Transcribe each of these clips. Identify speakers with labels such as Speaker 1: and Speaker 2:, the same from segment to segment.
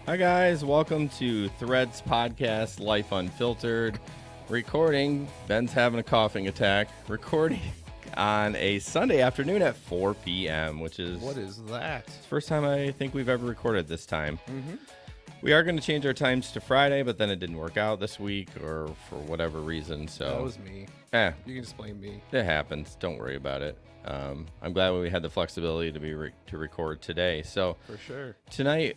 Speaker 1: Hi guys, welcome to Threads Podcast, Life Unfiltered. Recording, Ben's having a coughing attack. Recording on a Sunday afternoon at 4 p.m., which is...
Speaker 2: What is that?
Speaker 1: It's the first time I think we've ever recorded this time.
Speaker 2: Mm-hmm.
Speaker 1: We are going to change our times to Friday, but then it didn't work out this week or for whatever reason, so...
Speaker 2: That was me. You can just blame me.
Speaker 1: It happens. Don't worry about it. I'm glad we had the flexibility to record today. So
Speaker 2: For sure.
Speaker 1: tonight,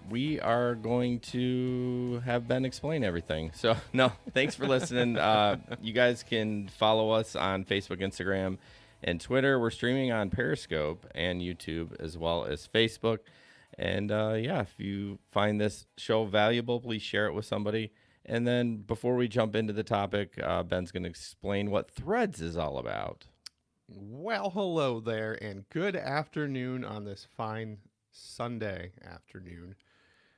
Speaker 1: we are going to have Ben explain everything. So no, thanks for listening. You guys can follow us on Facebook, Instagram, and Twitter. We're streaming on Periscope and YouTube as well as Facebook. And if you find this show valuable, please share it with somebody. And then before we jump into the topic, Ben's going to explain what Threads is all about.
Speaker 2: Well, hello there, and good afternoon on this fine Sunday afternoon.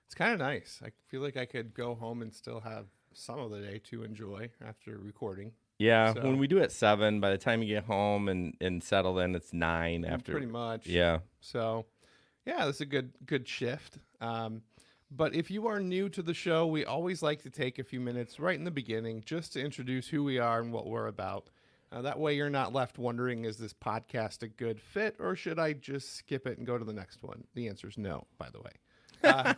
Speaker 2: It's kind of nice. I feel like I could go home and still have some of the day to enjoy after recording.
Speaker 1: Yeah,
Speaker 2: So-
Speaker 1: when we do it 7, by the time you get home and settle in, it's 9 after.
Speaker 2: Pretty much.
Speaker 1: Yeah.
Speaker 2: So, yeah, this is a good shift. But if you are new to the show, we always like to take a few minutes right in the beginning just to introduce who we are and what we're about. That way you're not left wondering, is this podcast a good fit, or should I just skip it and go to the next one? The answer is no, by the way.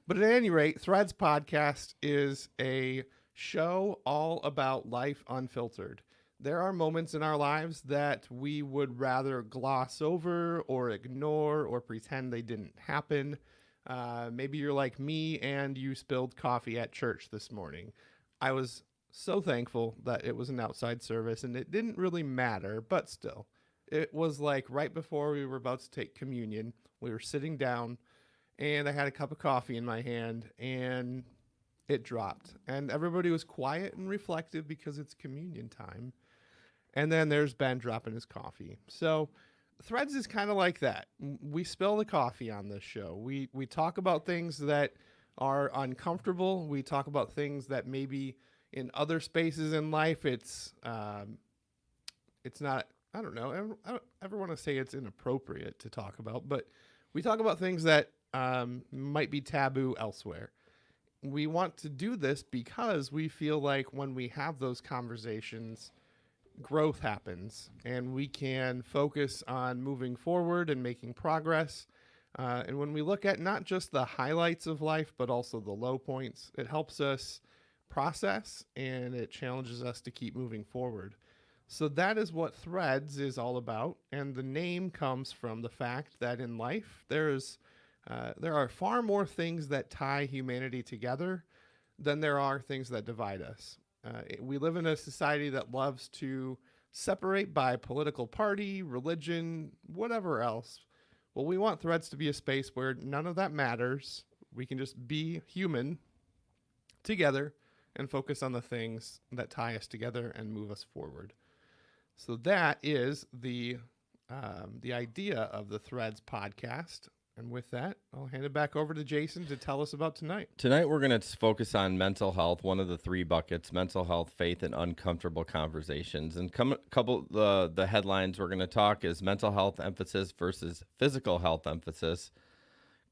Speaker 2: But at any rate, Threads Podcast is a show all about life unfiltered. There are moments in our lives that we would rather gloss over or ignore or pretend they didn't happen. Maybe you're like me and you spilled coffee at church this morning. I was so thankful that it was an outside service and it didn't really matter, but still, it was like right before we were about to take communion. We were sitting down and I had a cup of coffee in my hand and it dropped, and everybody was quiet and reflective because it's communion time. And then there's Ben dropping his coffee. So Threads is kind of like that. We spill the coffee on this show. We talk about things that are uncomfortable. We talk about things that maybe in other spaces in life, it's not, I don't know, I don't ever want to say it's inappropriate to talk about, but we talk about things that might be taboo elsewhere. We want to do this because we feel like when we have those conversations, growth happens and we can focus on moving forward and making progress. And when we look at not just the highlights of life, but also the low points, it helps us process and it challenges us to keep moving forward. So that is what Threads is all about. And the name comes from the fact that in life, there are far more things that tie humanity together than there are things that divide us. We live in a society that loves to separate by political party, religion, whatever else. Well, we want Threads to be a space where none of that matters. We can just be human together and focus on the things that tie us together and move us forward. So that is the idea of the Threads podcast. And with that, I'll hand it back over to Jason to tell us about tonight.
Speaker 1: Tonight we're going to focus on mental health, one of the 3 buckets: mental health, faith, and uncomfortable conversations. And couple the headlines we're going to talk is mental health emphasis versus physical health emphasis,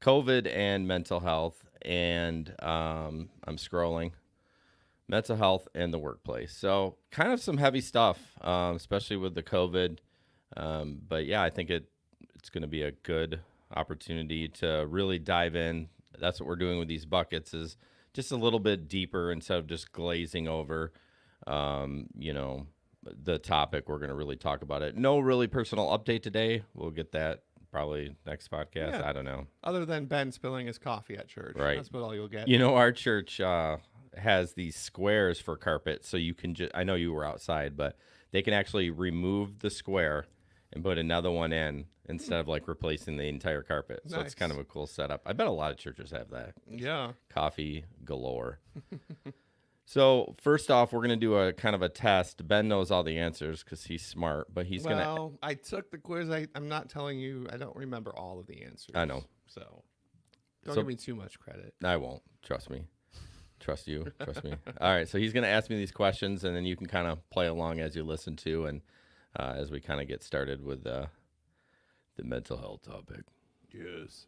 Speaker 1: COVID and mental health, and I'm scrolling, mental health and the workplace. So kind of some heavy stuff, especially with the COVID. But yeah, I think it's going to be a good opportunity to really dive in. That's what we're doing with these buckets, is just a little bit deeper instead of just glazing over, the topic. We're going to really talk about it. No really personal update today. We'll get that probably next podcast.
Speaker 2: Yeah.
Speaker 1: I don't know.
Speaker 2: Other than Ben spilling his coffee at church.
Speaker 1: Right.
Speaker 2: That's about all you'll get.
Speaker 1: Our church has these squares for carpet, so you can I know you were outside, but they can actually remove the square and put another one in instead of like replacing the entire carpet. So it's kind of a cool setup. I bet a lot of churches have that.
Speaker 2: Yeah.
Speaker 1: Coffee galore. So first off, we're going to do a kind of a test. Ben knows all the answers because he's smart, but he's going to...
Speaker 2: Well, I took the quiz. I'm not telling you. I don't remember all of the answers.
Speaker 1: I know.
Speaker 2: So don't give me too much credit.
Speaker 1: I won't. Trust me. Trust you. Trust me. All right. So he's going to ask me these questions, and then you can kind of play along as you listen to, and as we kind of get started with the mental health topic.
Speaker 2: Yes.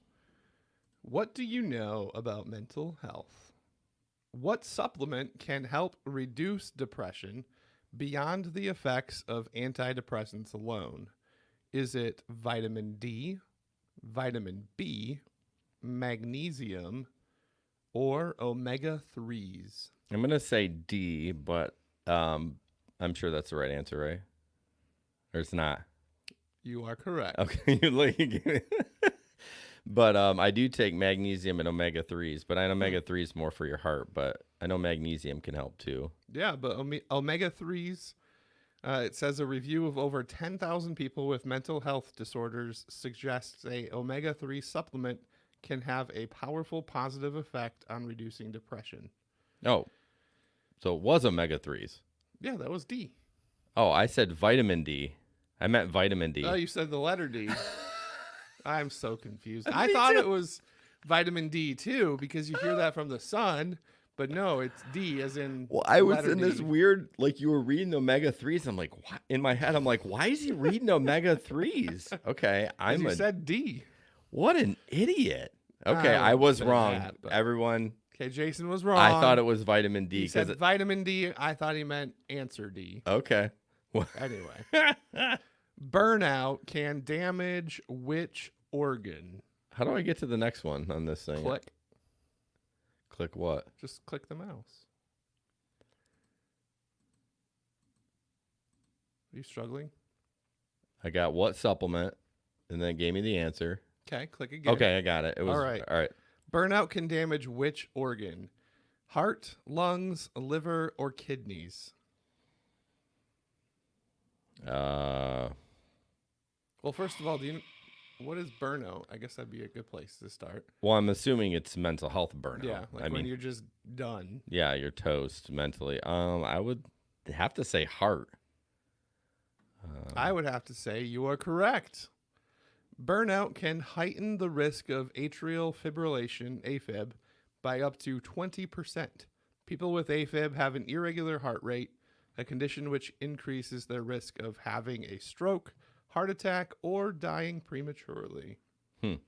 Speaker 2: What do you know about mental health? What supplement can help reduce depression beyond the effects of antidepressants alone? Is it vitamin D, vitamin B, magnesium, or omega 3s?
Speaker 1: I'm gonna say D, but I'm sure that's the right answer, right? Or it's not.
Speaker 2: You are correct.
Speaker 1: Okay, but I do take magnesium and omega 3s, but I know omega 3s more for your heart, but I know magnesium can help too.
Speaker 2: Yeah, but omega 3s, it says a review of over 10,000 people with mental health disorders suggests a omega 3 supplement can have a powerful positive effect on reducing depression.
Speaker 1: Oh, so it was omega 3s.
Speaker 2: Yeah, that was D.
Speaker 1: Oh, I said vitamin D. I meant vitamin D.
Speaker 2: Oh, you said the letter D. I'm so confused. I
Speaker 1: Me
Speaker 2: thought
Speaker 1: too.
Speaker 2: it was vitamin D too because you hear that from the sun, but no, it's D as in.
Speaker 1: Well, I was
Speaker 2: letter
Speaker 1: in this
Speaker 2: D.
Speaker 1: weird, like you were reading omega 3s. I'm like, what? In my head, I'm like, why is he reading omega 3s? Okay,
Speaker 2: 'Cause you said D.
Speaker 1: what an idiot. Okay,
Speaker 2: I
Speaker 1: I was
Speaker 2: wouldn't say
Speaker 1: wrong.
Speaker 2: that, but-
Speaker 1: Everyone,
Speaker 2: Okay, Jason was wrong.
Speaker 1: I thought it was vitamin D
Speaker 2: He
Speaker 1: because
Speaker 2: said vitamin D. I thought he meant answer D.
Speaker 1: okay. Well,
Speaker 2: Anyway, burnout can damage which organ?
Speaker 1: how do I get to the next one on this thing?
Speaker 2: Click.
Speaker 1: Click what?
Speaker 2: Just click the mouse. Are you struggling?
Speaker 1: I got what supplement, and then it gave me the answer.
Speaker 2: Okay, click again.
Speaker 1: Okay, I got it. It was
Speaker 2: All right.
Speaker 1: All right.
Speaker 2: Burnout can damage which organ? Heart, lungs, liver, or kidneys?
Speaker 1: Uh,
Speaker 2: Well, first of all, what is burnout? I guess that'd be a good place to start.
Speaker 1: well, I'm assuming it's mental health burnout.
Speaker 2: Yeah, like
Speaker 1: I
Speaker 2: when
Speaker 1: mean,
Speaker 2: you're just done.
Speaker 1: yeah, you're toast mentally. I would have to say heart.
Speaker 2: I would have to say you are correct. Burnout can heighten the risk of atrial fibrillation, AFib, by up to 20%. People with AFib have an irregular heart rate, a condition which increases their risk of having a stroke, heart attack, or dying prematurely. Here's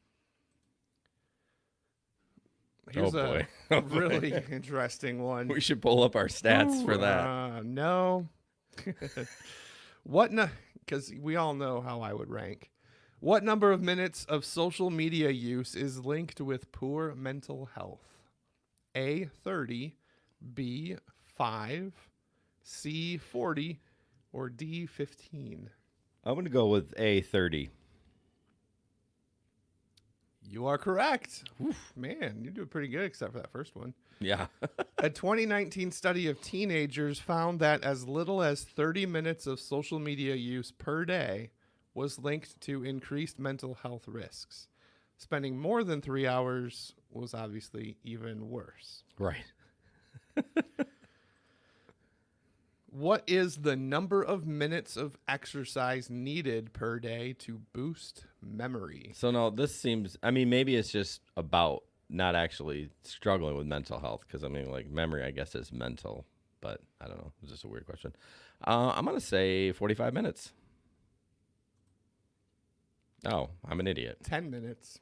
Speaker 1: Oh, boy.
Speaker 2: a really interesting one.
Speaker 1: We should pull up our stats for that.
Speaker 2: No. Because we all know how I would rank. What number of minutes of social media use is linked with poor mental health? A, 30, B, 5, C, 40, or D, 15?
Speaker 1: I'm going to go with A30.
Speaker 2: You are correct. Oof, man, you do pretty good except for that first one.
Speaker 1: Yeah.
Speaker 2: A 2019 study of teenagers found that as little as 30 minutes of social media use per day was linked to increased mental health risks. Spending more than 3 hours was obviously even worse.
Speaker 1: Right.
Speaker 2: What is the number of minutes of exercise needed per day to boost memory?
Speaker 1: So, no, this seems, I mean, maybe it's just about not actually struggling with mental health because, I mean, like memory, I guess, is mental, but I don't know. It's just a weird question. I'm going to say 45 minutes. Oh, I'm an idiot.
Speaker 2: 10 minutes.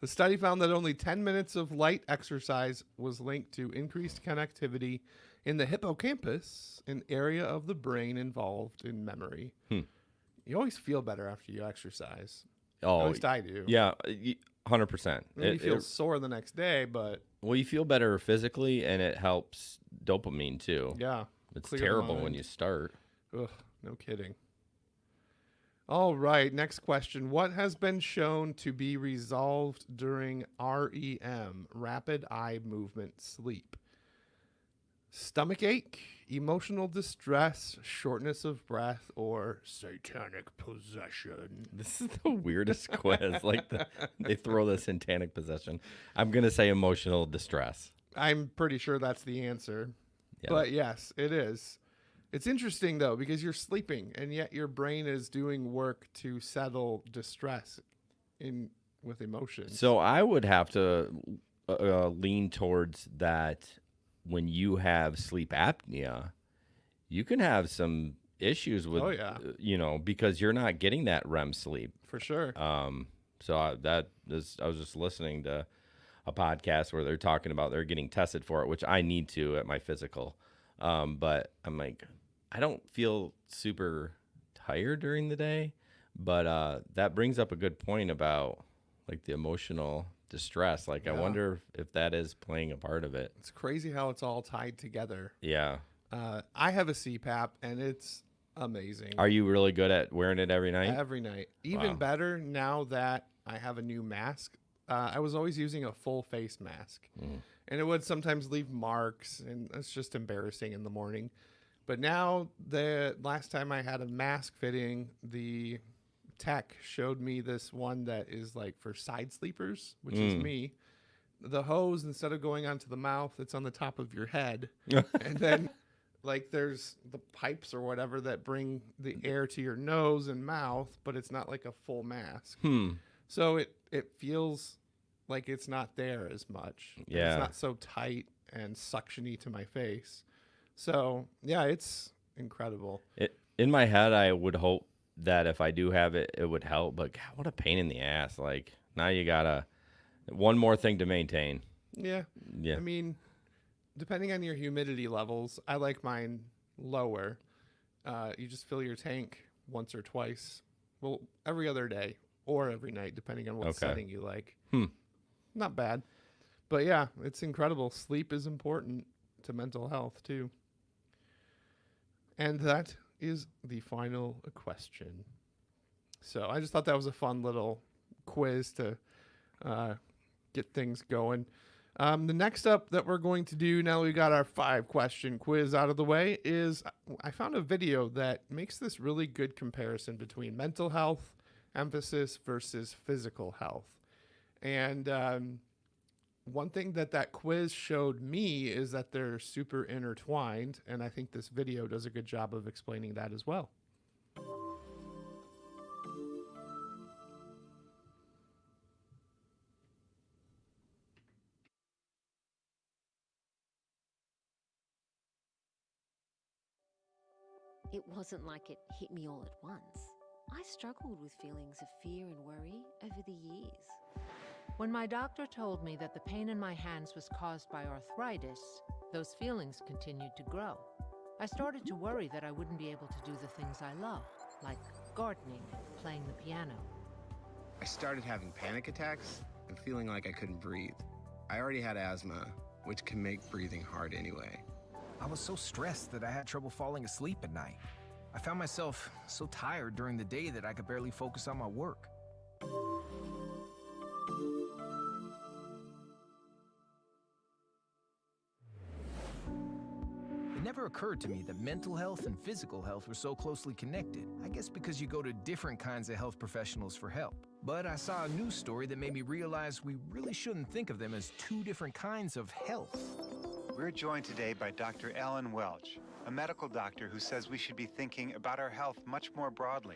Speaker 2: The study found that only 10 minutes of light exercise was linked to increased connectivity in the hippocampus, an area of the brain involved in memory. You always feel better after you exercise.
Speaker 1: Oh,
Speaker 2: At least I do.
Speaker 1: yeah, 100%.
Speaker 2: Maybe you feel sore the next day, but
Speaker 1: Well, you feel better physically, and it helps dopamine too.
Speaker 2: yeah.
Speaker 1: It's
Speaker 2: clear the
Speaker 1: terrible when
Speaker 2: mind.
Speaker 1: you start.
Speaker 2: Ugh, no kidding. All right, next question. What has been shown to be resolved during REM, rapid eye movement sleep? Stomach ache, emotional distress, shortness of breath, or satanic possession?
Speaker 1: This is the weirdest quiz. Like they throw the satanic possession. I'm gonna say emotional distress.
Speaker 2: I'm pretty sure that's the answer.
Speaker 1: Yeah.
Speaker 2: But yes, it is. It's interesting, though, because you're sleeping, and yet your brain is doing work to settle distress with emotions.
Speaker 1: So I would have to lean towards that. When you have sleep apnea, you can have some issues with,
Speaker 2: Oh, yeah.
Speaker 1: Because you're not getting that REM sleep.
Speaker 2: For sure.
Speaker 1: So I was just listening to a podcast where they're talking about they're getting tested for it, which I need to at my physical. But I'm like, I don't feel super tired during the day. But that brings up a good point about like the emotional distress. Like, I
Speaker 2: Yeah.
Speaker 1: wonder if that is playing a part of it.
Speaker 2: It's crazy how it's all tied together.
Speaker 1: Yeah.
Speaker 2: I have a CPAP, and it's amazing.
Speaker 1: Are you really good at wearing it every night?
Speaker 2: Every night. Even
Speaker 1: Wow.
Speaker 2: better now that I have a new mask. I was always using a full face mask, and it would sometimes leave marks, and it's just embarrassing in the morning. But now, the last time I had a mask fitting, the tech showed me this one that is like for side sleepers, which is me. The hose, instead of going onto the mouth, it's on the top of your head. And then like there's the pipes or whatever that bring the air to your nose and mouth, but it's not like a full mask. So it feels like it's not there as much. And
Speaker 1: Yeah.
Speaker 2: it's not so tight and suctiony to my face. So yeah, it's incredible.
Speaker 1: In my head, I would hope that if I do have it, it would help. But God, what a pain in the ass. Like, now you gotta one more thing to maintain.
Speaker 2: Yeah.
Speaker 1: Yeah.
Speaker 2: I mean, depending on your humidity levels, I like mine lower. You just fill your tank once or twice. Well, every other day or every night, depending on what
Speaker 1: Okay.
Speaker 2: setting you like. Not bad. But yeah, it's incredible. Sleep is important to mental health too. And that is the final question. So I just thought that was a fun little quiz to get things going. The next up that we're going to do, now that we got our 5-question quiz out of the way, is I found a video that makes this really good comparison between mental health emphasis versus physical health. And one thing that quiz showed me is that they're super intertwined, and I think this video does a good job of explaining that as well.
Speaker 3: It wasn't like it hit me all at once. I struggled with feelings of fear and worry over the years.
Speaker 4: When my doctor told me that the pain in my hands was caused by arthritis, those feelings continued to grow. I started to worry that I wouldn't be able to do the things I love, like gardening and playing the piano.
Speaker 5: I started having panic attacks and feeling like I couldn't breathe. I already had asthma, which can make breathing hard anyway.
Speaker 6: I was so stressed that I had trouble falling asleep at night. I found myself so tired during the day that I could barely focus on my work. It never occurred to me that mental health and physical health were so closely connected. I guess because you go to different kinds of health professionals for help. But I saw a news story that made me realize we really shouldn't think of them as two different kinds of health.
Speaker 7: We're joined today by Dr. Ellen Welch, a medical doctor who says we should be thinking about our health much more broadly.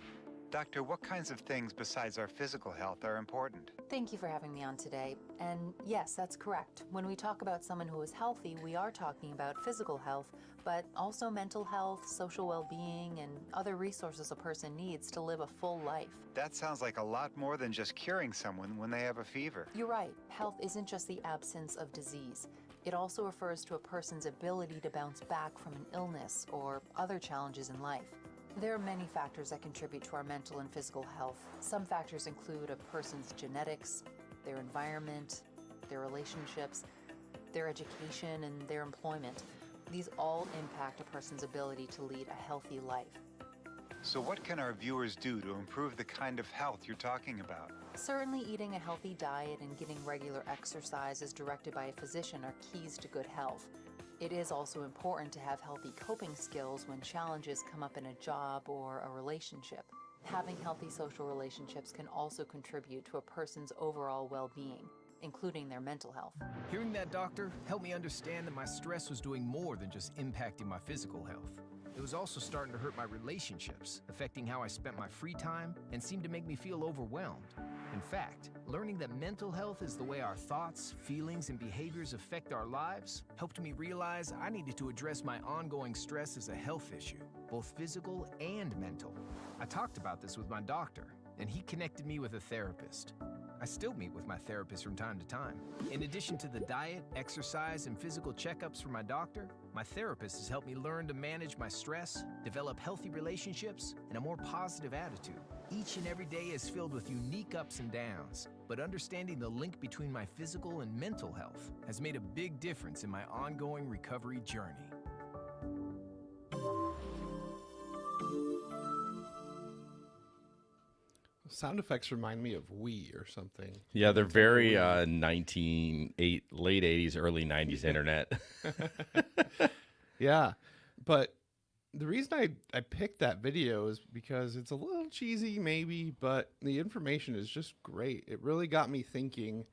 Speaker 7: Doctor, what kinds of things besides our physical health are important?
Speaker 8: Thank you for having me on today. And yes, that's correct. When we talk about someone who is healthy, we are talking about physical health, but also mental health, social well-being, and other resources a person needs to live a full life.
Speaker 7: That sounds like a lot more than just curing someone when they have a fever.
Speaker 8: You're right. Health isn't just the absence of disease. It also refers to a person's ability to bounce back from an illness or other challenges in life. There are many factors that contribute to our mental and physical health. Some factors include a person's genetics, their environment, their relationships, their education, and their employment. These all impact a person's ability to lead a healthy life.
Speaker 7: So what can our viewers do to improve the kind of health you're talking about?
Speaker 8: Certainly eating a healthy diet and getting regular exercise as directed by a physician are keys to good health. It is also important to have healthy coping skills when challenges come up in a job or a relationship. Having healthy social relationships can also contribute to a person's overall well-being, including their mental health.
Speaker 6: Hearing that, doctor, helped me understand that my stress was doing more than just impacting my physical health. It was also starting to hurt my relationships, affecting how I spent my free time, and seemed to make me feel overwhelmed. In fact, learning that mental health is the way our thoughts, feelings, and behaviors affect our lives helped me realize I needed to address my ongoing stress as a health issue, both physical and mental. I talked about this with my doctor, and he connected me with a therapist. I still meet with my therapist from time to time. In addition to the diet, exercise, and physical checkups from my doctor, my therapist has helped me learn to manage my stress, develop healthy relationships, and a more positive attitude. Each and every day is filled with unique ups and downs, but understanding the link between my physical and mental health has made a big difference in my ongoing recovery journey.
Speaker 2: Sound effects remind me of Wii or something.
Speaker 1: Yeah, they're very late 80s, early 90s internet.
Speaker 2: Yeah, but the reason I picked that video is because it's a little cheesy maybe, but the information is just great. It really got me thinking,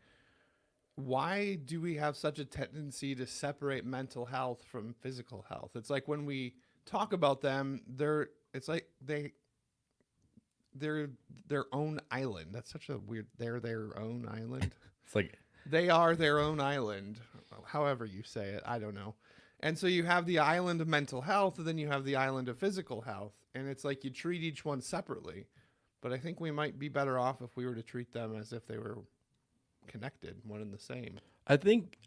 Speaker 2: why do we have such a tendency to separate mental health from physical health? It's like when we talk about them, they're their own island. That's such a weird, they're their own island.
Speaker 1: It's like
Speaker 2: They are their own island, however you say it. I don't know. And so you have the island of mental health, and then you have the island of physical health. And it's like you treat each one separately. But I think we might be better off if we were to treat them as if they were connected, one and the same.
Speaker 1: I think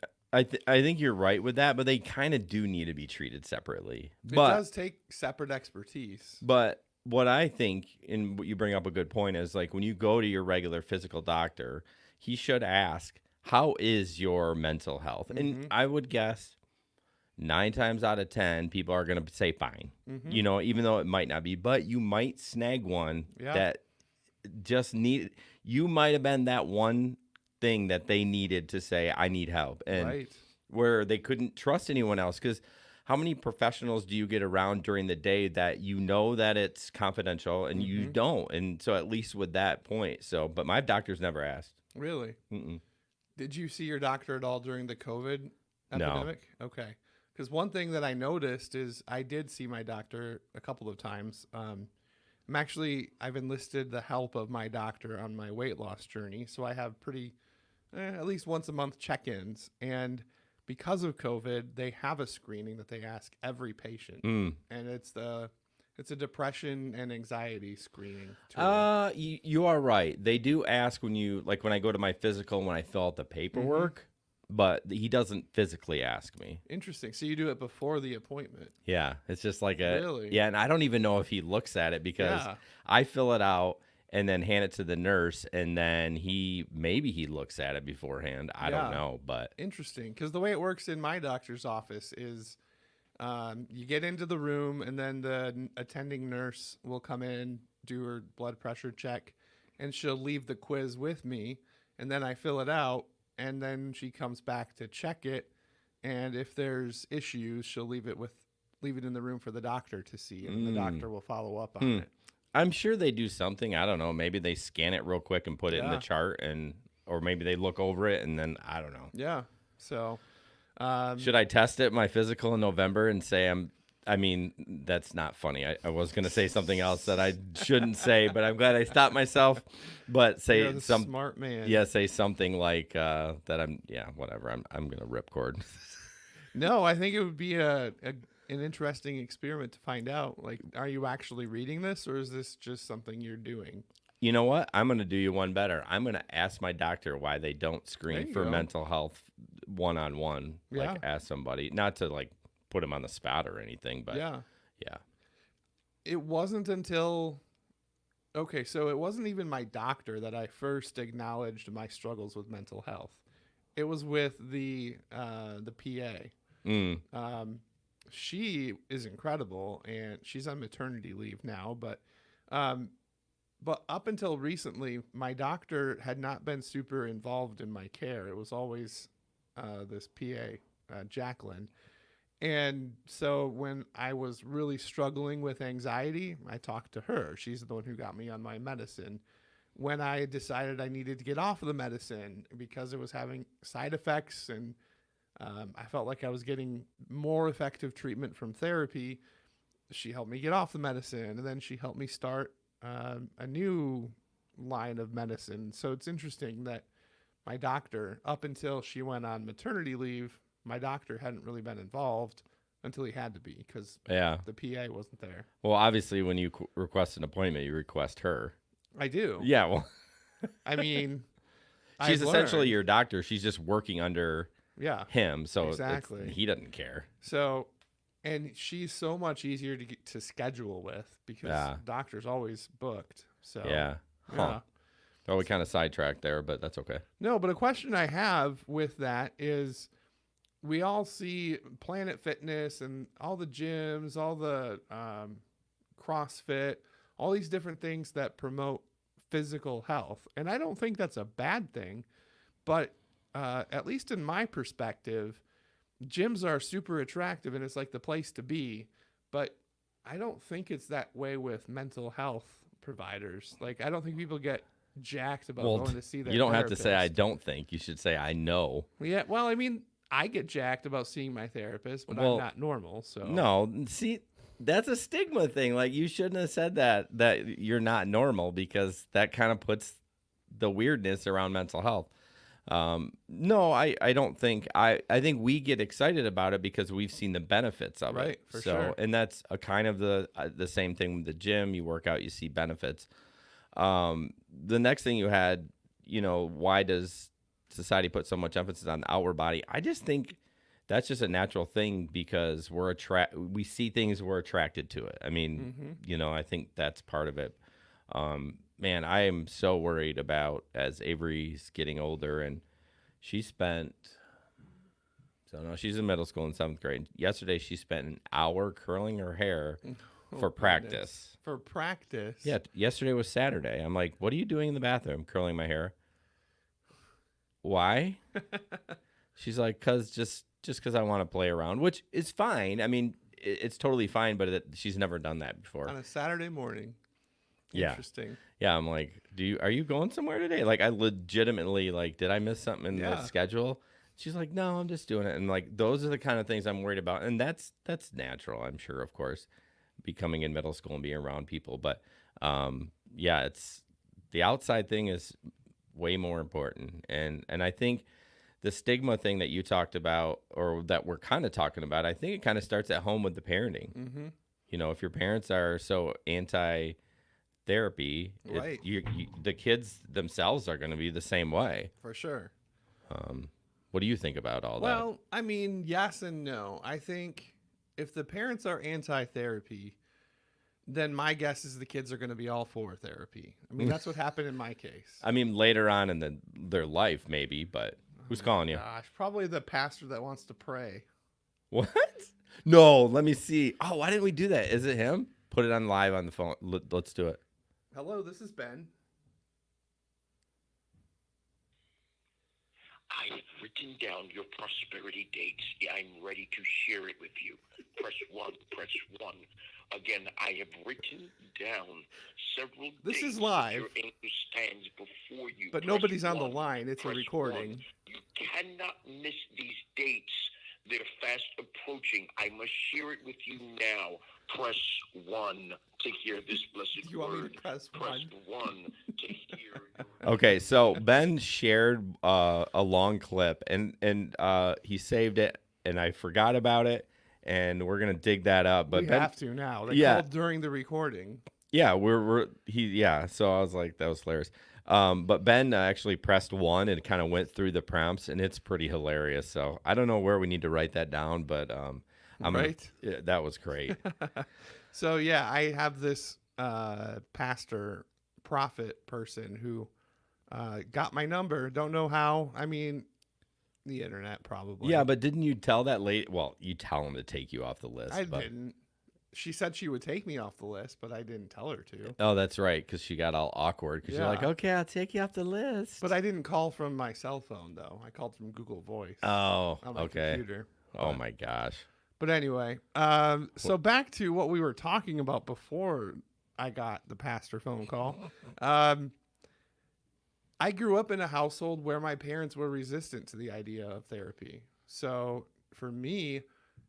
Speaker 1: you're right with that, but they kind of do need to be treated separately.
Speaker 2: It does take separate expertise.
Speaker 1: But what I think, and what you bring up a good point, is like when you go to your regular physical doctor, he should ask, how is your mental health? And I would guess 9 times out of 10, people are going to say fine, you know, even though it might not be, but you might snag one that just you might have been that one thing that they needed to say, I need help. And where they couldn't trust anyone else, because how many professionals do you get around during the day that you know that it's confidential and you don't? And so at least with that point. So, but my doctor's never asked.
Speaker 2: Really? Did you see your doctor at all during the COVID epidemic? No. Okay. Because one thing that I noticed is I did see my doctor a couple of times. I've enlisted the help of my doctor on my weight loss journey. So I have at least once a month check-ins. And because of COVID, they have a screening that they ask every patient, and it's a depression and anxiety screening tool.
Speaker 1: You are right. They do ask when I go to my physical, when I fill out the paperwork, but he doesn't physically ask me.
Speaker 2: Interesting. So you do it before the appointment.
Speaker 1: Yeah, it's just like
Speaker 2: really?
Speaker 1: Yeah, and I don't even know if he looks at it because I fill it out and then hand it to the nurse, and then maybe he looks at it beforehand. I don't know, but
Speaker 2: interesting, because the way it works in my doctor's office is you get into the room, and then the attending nurse will come in, do her blood pressure check, and she'll leave the quiz with me, and then I fill it out, and then she comes back to check it, and if there's issues, she'll leave it in the room for the doctor to see, and the doctor will follow up on it.
Speaker 1: I'm sure they do something. I don't know. Maybe they scan it real quick and put it in the chart, or maybe they look over it and then I don't know.
Speaker 2: Yeah. So,
Speaker 1: should I test it my physical in November and say that's not funny. I was going to say something else that I shouldn't say, but I'm glad I stopped myself. But say some
Speaker 2: smart man.
Speaker 1: Yeah, say something like that. Whatever. I'm going to rip cord.
Speaker 2: No, I think it would be an interesting experiment to find out, like, are you actually reading this, or is this just something you're doing?
Speaker 1: You know what? I'm going to do you one better. I'm going to ask my doctor why they don't screen for mental health one-on-one. Like, ask somebody, not to like put them on the spot or anything, but yeah.
Speaker 2: It wasn't until, so it wasn't even my doctor that I first acknowledged my struggles with mental health. It was with the PA. She is incredible, and she's on maternity leave now, but up until recently, my doctor had not been super involved in my care. It was always this PA, Jacqueline. And so when I was really struggling with anxiety, I talked to her. She's the one who got me on my medicine. When I decided I needed to get off of the medicine because it was having side effects, and I felt like I was getting more effective treatment from therapy, she helped me get off the medicine, and then she helped me start a new line of medicine. So it's interesting that my doctor, up until she went on maternity leave, my doctor hadn't really been involved until he had to be, because the PA wasn't there.
Speaker 1: Well, obviously, when you request an appointment, you request her.
Speaker 2: I do.
Speaker 1: Yeah, well,
Speaker 2: I mean,
Speaker 1: she's
Speaker 2: I've
Speaker 1: essentially
Speaker 2: learned.
Speaker 1: your doctor. She's just working under
Speaker 2: Yeah,
Speaker 1: him, so
Speaker 2: exactly.
Speaker 1: he doesn't care.
Speaker 2: So, and she's so much easier to get to schedule with because
Speaker 1: Yeah.
Speaker 2: doctor's always booked. So
Speaker 1: Yeah. Huh.
Speaker 2: yeah.
Speaker 1: Oh, we kind of sidetracked there, but that's okay.
Speaker 2: No, but a question I have with that is we all see Planet Fitness and all the gyms, all the CrossFit, all these different things that promote physical health. And I don't think that's a bad thing, but at least in my perspective, gyms are super attractive and it's like the place to be. But I don't think it's that way with mental health providers. Like, I don't think people get jacked about going to see their
Speaker 1: you don't have to say I
Speaker 2: therapist.
Speaker 1: don't think. You should say I know.
Speaker 2: Yeah, well, I mean, I get jacked about seeing my therapist, but
Speaker 1: Well,
Speaker 2: I'm not normal, so
Speaker 1: No, see, that's a stigma thing. Like you shouldn't have said that you're not normal because that kind of puts the weirdness around mental health. No, I don't think I think we get excited about it because we've seen the benefits of
Speaker 2: Right,
Speaker 1: it.
Speaker 2: for
Speaker 1: So,
Speaker 2: sure.
Speaker 1: and that's a kind of the same thing with the gym. You work out, you see benefits. The next thing you had, why does society put so much emphasis on the outward body? I just think that's just a natural thing because we see things, we're attracted to it. I mean, I think that's part of it. Man, I am so worried about as Avery's getting older and she's in middle school in 7th grade. Yesterday, she spent an hour curling her hair for practice.
Speaker 2: Goodness. For practice.
Speaker 1: Yeah, yesterday was Saturday. I'm like, what are you doing in the bathroom? Curling my hair. Why? She's like, just because I want to play around, which is fine. I mean, it's totally fine, but she's never done that before.
Speaker 2: On a Saturday morning.
Speaker 1: Yeah.
Speaker 2: Interesting.
Speaker 1: Yeah, I'm like, are you going somewhere today? Like, I legitimately, did I miss something in the
Speaker 2: Yeah.
Speaker 1: schedule? She's like, no, I'm just doing it. And like, those are the kind of things I'm worried about. And that's natural, I'm sure, of course, becoming in middle school and being around people. But yeah, it's the outside thing is way more important. And I think the stigma thing that you talked about, or that we're kind of talking about, I think it kind of starts at home with the parenting.
Speaker 2: Mm-hmm.
Speaker 1: If your parents are so anti-therapy,
Speaker 2: Right.
Speaker 1: The kids themselves are going to be the same way.
Speaker 2: For sure.
Speaker 1: What do you think about all that?
Speaker 2: Well, I mean, yes and no. I think if the parents are anti-therapy, then my guess is the kids are going to be all for therapy. I mean, that's what happened in my case.
Speaker 1: I mean, later on in their life, maybe, but who's calling you?
Speaker 2: Gosh, probably the pastor that wants to pray.
Speaker 1: What? No, let me see. Oh, why didn't we do that? Is it him? Put it on live on the phone. Let's do it.
Speaker 2: Hello, this is Ben.
Speaker 9: I have written down your prosperity dates. I'm ready to share it with you. Press 1, press 1. Again, I have written down several
Speaker 2: This
Speaker 9: dates
Speaker 2: is live.
Speaker 9: that your angel stands before you.
Speaker 2: But
Speaker 9: Press
Speaker 2: nobody's on the
Speaker 9: 1,
Speaker 2: line. It's a
Speaker 9: press
Speaker 2: recording.
Speaker 9: 1. You cannot miss these dates. They're fast approaching. I must share it with you now. Press 1 to hear this blessed
Speaker 2: You want me
Speaker 9: word.
Speaker 2: to press
Speaker 9: Press
Speaker 2: 1?
Speaker 9: 1 to hear your
Speaker 1: Okay, so Ben shared a long clip, and he saved it, and I forgot about it, and we're gonna dig that up. But
Speaker 2: We
Speaker 1: Ben,
Speaker 2: have to now. They
Speaker 1: Yeah.
Speaker 2: called during the recording.
Speaker 1: yeah, So I was like, that was hilarious. But Ben actually pressed 1 and kind of went through the prompts, and it's pretty hilarious. So I don't know where we need to write that down, but
Speaker 2: Right.
Speaker 1: Yeah, that was great.
Speaker 2: So yeah, I have this pastor, prophet person who got my number. Don't know how. I mean, the internet probably.
Speaker 1: Yeah, but didn't you tell that lady? Well, you tell him to take you off the list.
Speaker 2: I
Speaker 1: but-
Speaker 2: didn't. She said she would take me off the list, but I didn't tell her to.
Speaker 1: Oh, that's right, because she got all awkward. Because you're like,
Speaker 2: Yeah.
Speaker 1: okay, I'll take you off the list.
Speaker 2: But I didn't call from my cell phone though. I called from Google Voice
Speaker 1: Oh,
Speaker 2: on my
Speaker 1: okay.
Speaker 2: computer.
Speaker 1: Oh
Speaker 2: But-
Speaker 1: my gosh.
Speaker 2: But anyway, so back to what we were talking about before I got the pastor phone call. I grew up in a household where my parents were resistant to the idea of therapy. So for me,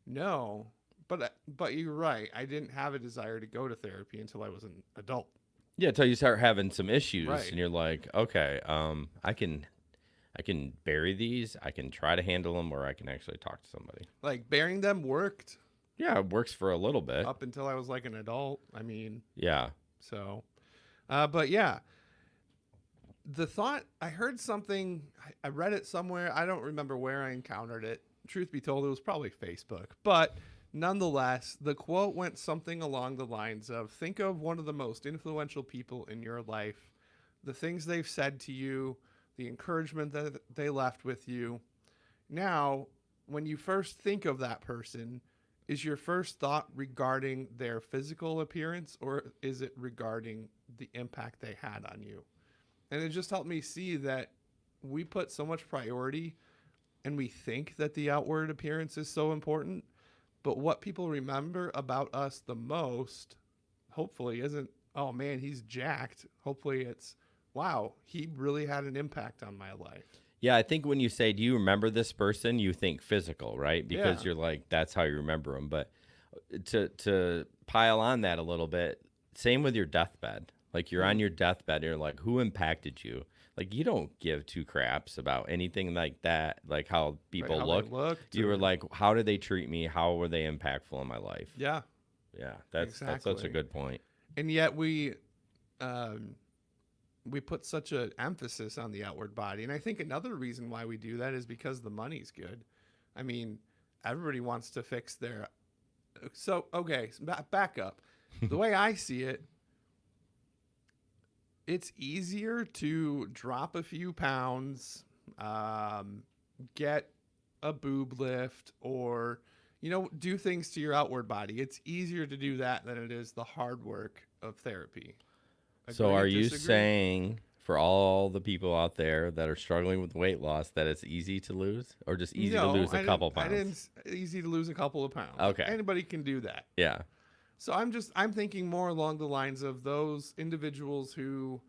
Speaker 2: no. But you're right. I didn't have a desire to go to therapy until I was an adult.
Speaker 1: Yeah, until you start having some issues,
Speaker 2: Right.
Speaker 1: and you're like, okay, I can bury these. I can try to handle them, or I can actually talk to somebody.
Speaker 2: Like bearing them worked
Speaker 1: Yeah, it works for a little bit.
Speaker 2: up until I was like an adult. I mean,
Speaker 1: Yeah.
Speaker 2: so But yeah, the thought, I heard something, I read it somewhere. I don't remember where I encountered it. Truth be told, it was probably Facebook. But nonetheless, the quote went something along the lines of, think of one of the most influential people in your life, the things they've said to you, the encouragement that they left with you. Now, when you first think of that person, is your first thought regarding their physical appearance, or is it regarding the impact they had on you? And it just helped me see that we put so much priority and we think that the outward appearance is so important. But what people remember about us the most, hopefully, isn't, oh man, he's jacked. Hopefully it's, wow, he really had an impact on my life.
Speaker 1: Yeah, I think when you say, do you remember this person, you think physical, right? Because
Speaker 2: Yeah.
Speaker 1: you're like, that's how you remember them. But to pile on that a little bit, same with your deathbed. Like you're on your deathbed, and you're like, who impacted you? Like you don't give two craps about anything like that, like how people
Speaker 2: How they
Speaker 1: look.
Speaker 2: looked
Speaker 1: You were
Speaker 2: or-
Speaker 1: like, how did they treat me? How were they impactful in my life?
Speaker 2: Yeah.
Speaker 1: Yeah, that's such a
Speaker 2: Exactly.
Speaker 1: good point.
Speaker 2: And yet we put such an emphasis on the outward body. And I think another reason why we do that is because the money's good. I mean, everybody wants to fix their. So, okay, back up. The way I see it, it's easier to drop a few pounds, get a boob lift, or, do things to your outward body. It's easier to do that than it is the hard work of therapy.
Speaker 1: So
Speaker 2: Agree,
Speaker 1: are you
Speaker 2: disagree?
Speaker 1: saying for all the people out there that are struggling with weight loss that it's easy to lose, or just easy to lose a couple pounds?
Speaker 2: Easy to lose a couple of pounds.
Speaker 1: Okay.
Speaker 2: Anybody can do that.
Speaker 1: Yeah.
Speaker 2: So I'm thinking more along the lines of those individuals who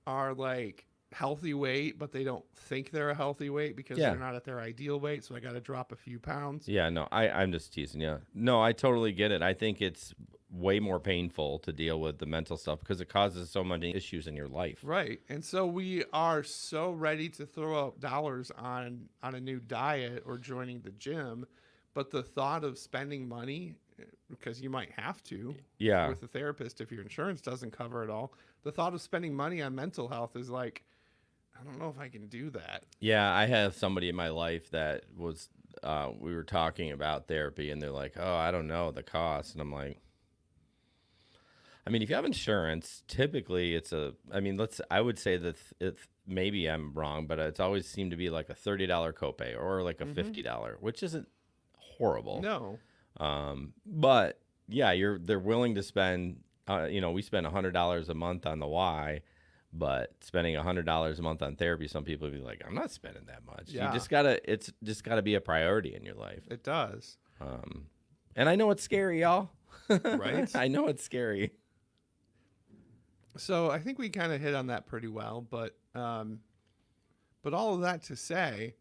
Speaker 2: are like healthy weight, but they don't think they're a healthy weight because
Speaker 1: Yeah.
Speaker 2: they're not at their ideal weight. So I got to drop a few pounds.
Speaker 1: Yeah, no, I'm just teasing you. No, I totally get it. I think it's way more painful to deal with the mental stuff because it causes so many issues in your life.
Speaker 2: Right. And so we are so ready to throw out dollars on a new diet or joining the gym, but the thought of spending money, because you might have to,
Speaker 1: Yeah.
Speaker 2: with a therapist if your insurance doesn't cover it all, the thought of spending money on mental health is like, I don't know if I can do that.
Speaker 1: Yeah, I have somebody in my life that was, we were talking about therapy, and they're like, oh, I don't know the cost. And I'm like, I mean, if you have insurance, typically I would say that maybe I'm wrong, but it's always seemed to be like a $30 copay or like a $50, which isn't horrible.
Speaker 2: No.
Speaker 1: But yeah, they're willing to spend, we spend $100 a month on the Y, but spending $100 a month on therapy, some people would be like, I'm not spending that much.
Speaker 2: Yeah.
Speaker 1: It's just gotta be a priority in your life.
Speaker 2: It does.
Speaker 1: And I know it's scary, y'all.
Speaker 2: Right?
Speaker 1: I know it's scary.
Speaker 2: So I think we kind of hit on that pretty well, but all of that to say,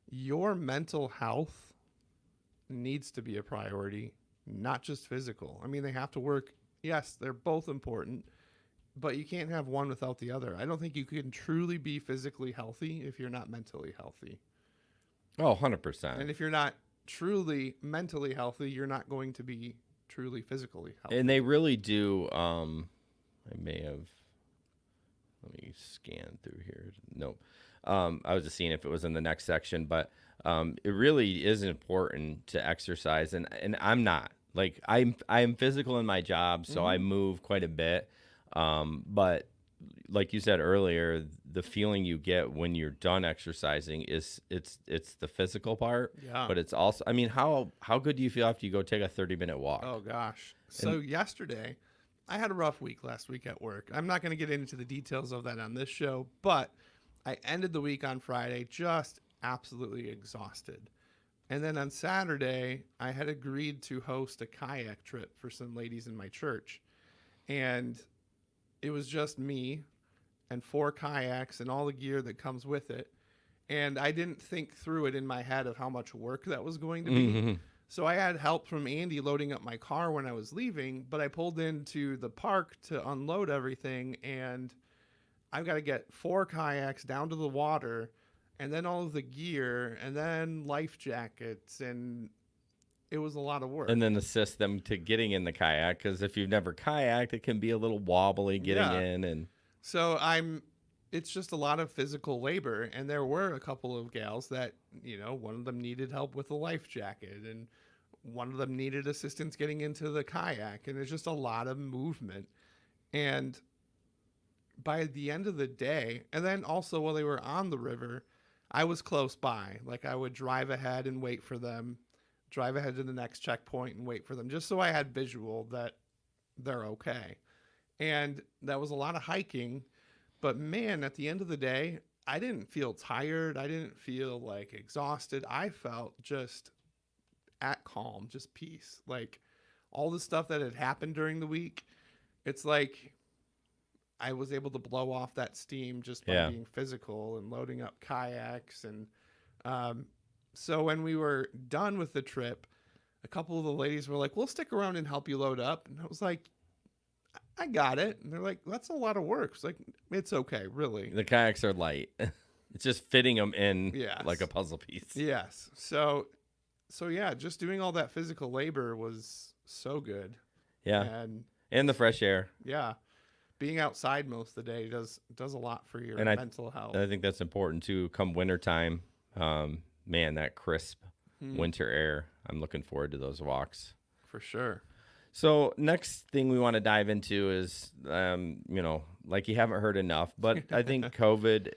Speaker 2: your mental health needs to be a priority, not just physical. I mean, they have to work. Yes, they're both important, but you can't have one without the other. I don't think you can truly be physically healthy if you're not mentally healthy.
Speaker 1: Oh, 100%.
Speaker 2: And if you're not truly mentally healthy, you're not going to be truly physically healthy.
Speaker 1: And they really do. I may have. Let me scan through here. Nope. I was just seeing if it was in the next section, but it really is important to exercise, and I'm not. Like I'm physical in my job, so I move quite a bit. But like you said earlier, the feeling you get when you're done exercising is it's the physical part.
Speaker 2: Yeah.
Speaker 1: But it's also, I mean, how good do you feel after you go take a 30-minute walk?
Speaker 2: Oh gosh. So yesterday, I had a rough week last week at work. I'm not going to get into the details of that on this show, but I ended the week on Friday just absolutely exhausted. And then on Saturday, I had agreed to host a kayak trip for some ladies in my church. And it was just me and 4 kayaks and all the gear that comes with it. And I didn't think through it in my head of how much work that was going to be. So I had help from Andy loading up my car when I was leaving, but I pulled into the park to unload everything, and I've got to get 4 kayaks down to the water, and then all of the gear, and then life jackets, and it was a lot of work.
Speaker 1: And then assist them to getting in the kayak, because if you've never kayaked, it can be a little wobbly getting in. And
Speaker 2: so it's just a lot of physical labor. And there were a couple of gals that, one of them needed help with a life jacket, and one of them needed assistance getting into the kayak. And there's just a lot of movement. And by the end of the day, and then also while they were on the river, I was close by. Like, I would drive ahead and wait for them, drive ahead to the next checkpoint and wait for them, just so I had visual that they're okay. And that was a lot of hiking. But man, at the end of the day, I didn't feel tired. I didn't feel like exhausted. I felt just at calm, just peace. Like, all the stuff that had happened during the week, it's like I was able to blow off that steam just by being physical and loading up kayaks. And so when we were done with the trip, a couple of the ladies were like, we'll stick around and help you load up. And I was like, I got it. And they're like, that's a lot of work. It's like, it's okay, really.
Speaker 1: the kayaks are light. It's just fitting them in like a puzzle piece.
Speaker 2: Yes. So yeah, just doing all that physical labor was so good.
Speaker 1: Yeah. And the fresh air.
Speaker 2: Yeah. Being outside most of the day does a lot for your mental health.
Speaker 1: I think that's important too. Come wintertime, man, that crisp winter air. I'm looking forward to those walks.
Speaker 2: For sure.
Speaker 1: So next thing we want to dive into is, like you haven't heard enough, but I think COVID,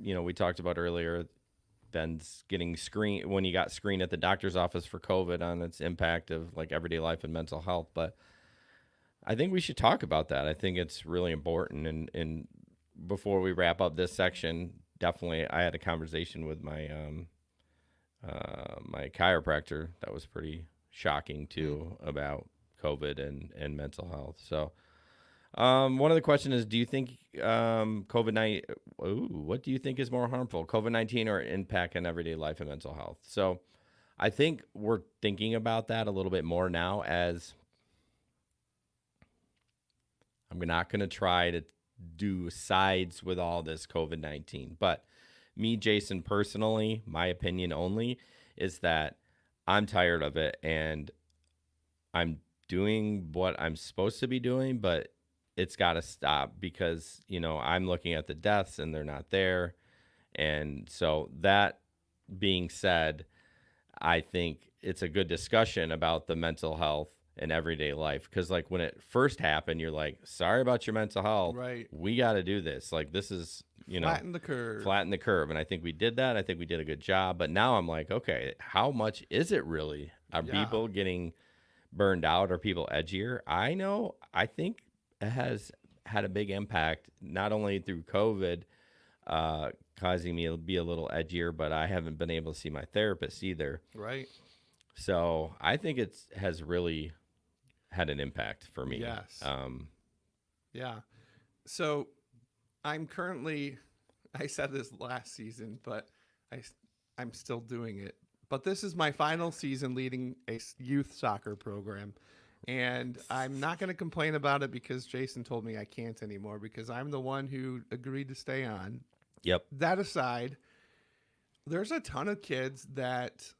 Speaker 1: we talked about earlier, Ben's getting screened when he got screened at the doctor's office for COVID on its impact of like everyday life and mental health. But I think we should talk about that. I think it's really important. And before we wrap up this section, definitely I had a conversation with my my chiropractor that was pretty shocking too about COVID and mental health. So one of the questions is, do you think COVID-19, what do you think is more harmful, COVID-19 or impact on everyday life and mental health? So I think we're thinking about that a little bit more now, as I'm not going to try to do sides with all this COVID-19, but me, Jason, personally, my opinion only is that I'm tired of it and I'm doing what I'm supposed to be doing, but it's got to stop because, I'm looking at the deaths and they're not there. And so that being said, I think it's a good discussion about the mental health in everyday life. Because like when it first happened, you're like, sorry about your mental health.
Speaker 2: Right.
Speaker 1: We got to do this. Like this is,
Speaker 2: flatten the curve.
Speaker 1: Flatten the curve. And I think we did that. I think we did a good job. But now I'm like, okay, how much is it really? Are people getting burned out? Are people edgier? I think it has had a big impact, not only through COVID, causing me to be a little edgier, but I haven't been able to see my therapist either.
Speaker 2: Right.
Speaker 1: So I think it has really had an impact for me.
Speaker 2: Yes. Yeah. So I'm currently, I said this last season, but I'm still doing it. But this is my final season leading a youth soccer program. And I'm not going to complain about it because Jason told me I can't anymore because I'm the one who agreed to stay on.
Speaker 1: Yep.
Speaker 2: That aside, there's a ton of kids that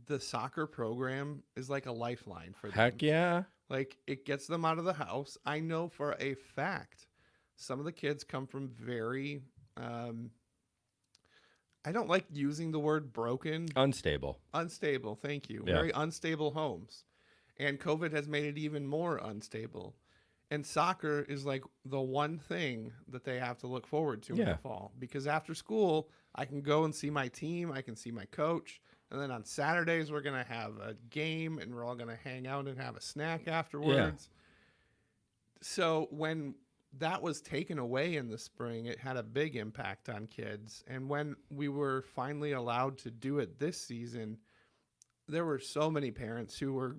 Speaker 2: the soccer program is like a lifeline for them.
Speaker 1: Heck yeah.
Speaker 2: Like it gets them out of the house. I know for a fact some of the kids come from very, I don't like using the word broken.
Speaker 1: Unstable.
Speaker 2: Thank you.
Speaker 1: Yeah.
Speaker 2: Very unstable homes. And COVID has made it even more unstable. And soccer is like the one thing that they have to look forward to in the fall. Because after school, I can go and see my team. I can see my coach. And then on Saturdays, we're going to have a game and we're all going to hang out and have a snack afterwards. Yeah. So when that was taken away in the spring, it had a big impact on kids. And when we were finally allowed to do it this season, there were so many parents who were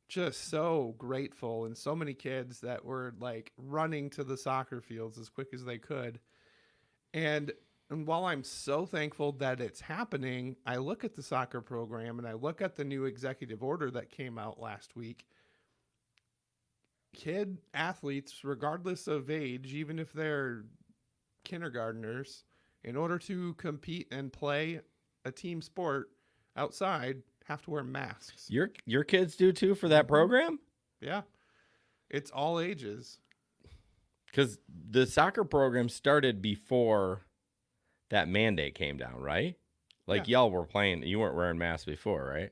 Speaker 2: just so grateful, and so many kids that were like running to the soccer fields as quick as they could. And while I'm so thankful that it's happening, I look at the soccer program and I look at the new executive order that came out last week. Kid athletes, regardless of age, even if they're kindergartners, in order to compete and play a team sport outside, have to wear masks.
Speaker 1: Your kids do too for that program?
Speaker 2: Yeah. It's all ages.
Speaker 1: Because the soccer program started before that mandate came down, right? Like y'all were playing, you weren't wearing masks before, right?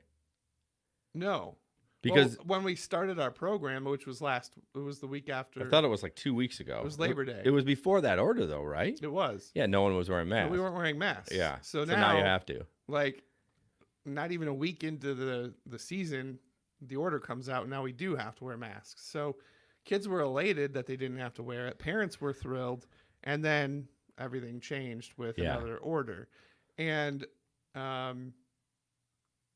Speaker 2: No.
Speaker 1: Because
Speaker 2: when we started our program, which was it was the week after.
Speaker 1: I thought it was like 2 weeks ago.
Speaker 2: It was Labor Day.
Speaker 1: It was before that order though, right?
Speaker 2: It was.
Speaker 1: Yeah, no one was wearing masks.
Speaker 2: But we weren't wearing masks.
Speaker 1: Yeah.
Speaker 2: So
Speaker 1: now you have to.
Speaker 2: Like, not even a week into the season, the order comes out, and now we do have to wear masks. So kids were elated that they didn't have to wear it. Parents were thrilled. And then everything changed with another order. And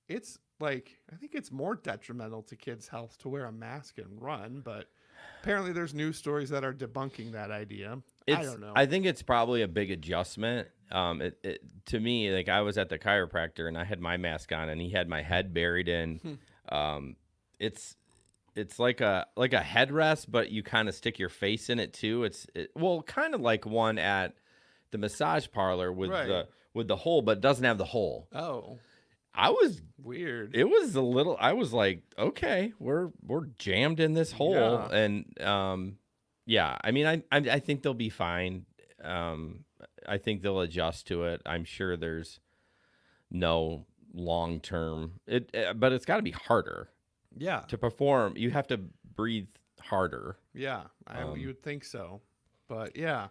Speaker 2: it's like, I think it's more detrimental to kids' health to wear a mask and run, but apparently there's news stories that are debunking that idea. I don't know.
Speaker 1: I think it's probably a big adjustment. To me, like I was at the chiropractor and I had my mask on and he had my head buried in. It's like a headrest, but you kind of stick your face in it too. Well, kind of like one at the massage parlor with the hole, but it doesn't have the hole.
Speaker 2: Oh.
Speaker 1: I was
Speaker 2: weird.
Speaker 1: It was a little. I was like, okay, we're jammed in this hole, and I mean, I think they'll be fine. I think they'll adjust to it. I'm sure there's no long term. But it's got to be harder.
Speaker 2: Yeah.
Speaker 1: To perform, you have to breathe harder.
Speaker 2: Yeah, you would think so, but yeah.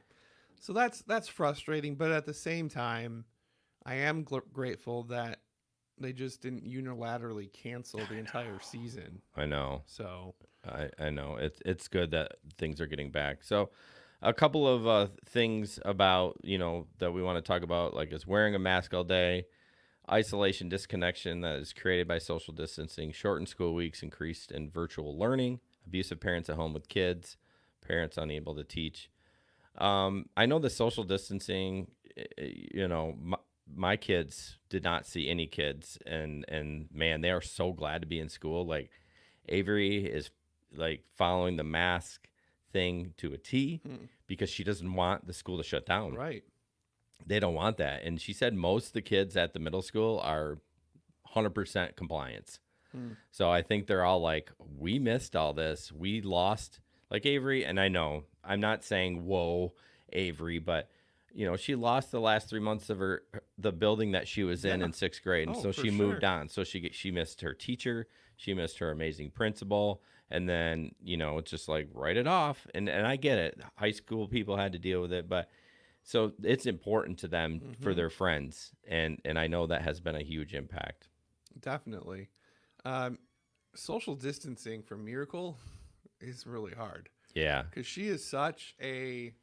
Speaker 2: So that's frustrating, but at the same time, I am grateful that they just didn't unilaterally cancel the entire season.
Speaker 1: I know.
Speaker 2: So
Speaker 1: I know it's good that things are getting back. So a couple of things about that we want to talk about, like is wearing a mask all day, isolation, disconnection that is created by social distancing, shortened school weeks, increased in virtual learning, abusive parents at home with kids, parents unable to teach. I know the social distancing, my kids did not see any kids, and man, they are so glad to be in school. Like Avery is like following the mask thing to a T because she doesn't want the school to shut down.
Speaker 2: Right.
Speaker 1: They don't want that. And she said most of the kids at the middle school are 100% compliance. So I think they're all like, we missed all this. We lost, like Avery. And I know I'm not saying, whoa, Avery, but she lost the last 3 months of the building that she was in 6th grade. And so she moved on. So she missed her teacher. She missed her amazing principal. And then, it's just like, write it off. And I get it. High school people had to deal with it. But so it's important to them for their friends. And I know that has been a huge impact.
Speaker 2: Definitely. Social distancing for Miracle is really hard.
Speaker 1: Yeah.
Speaker 2: Because she is such a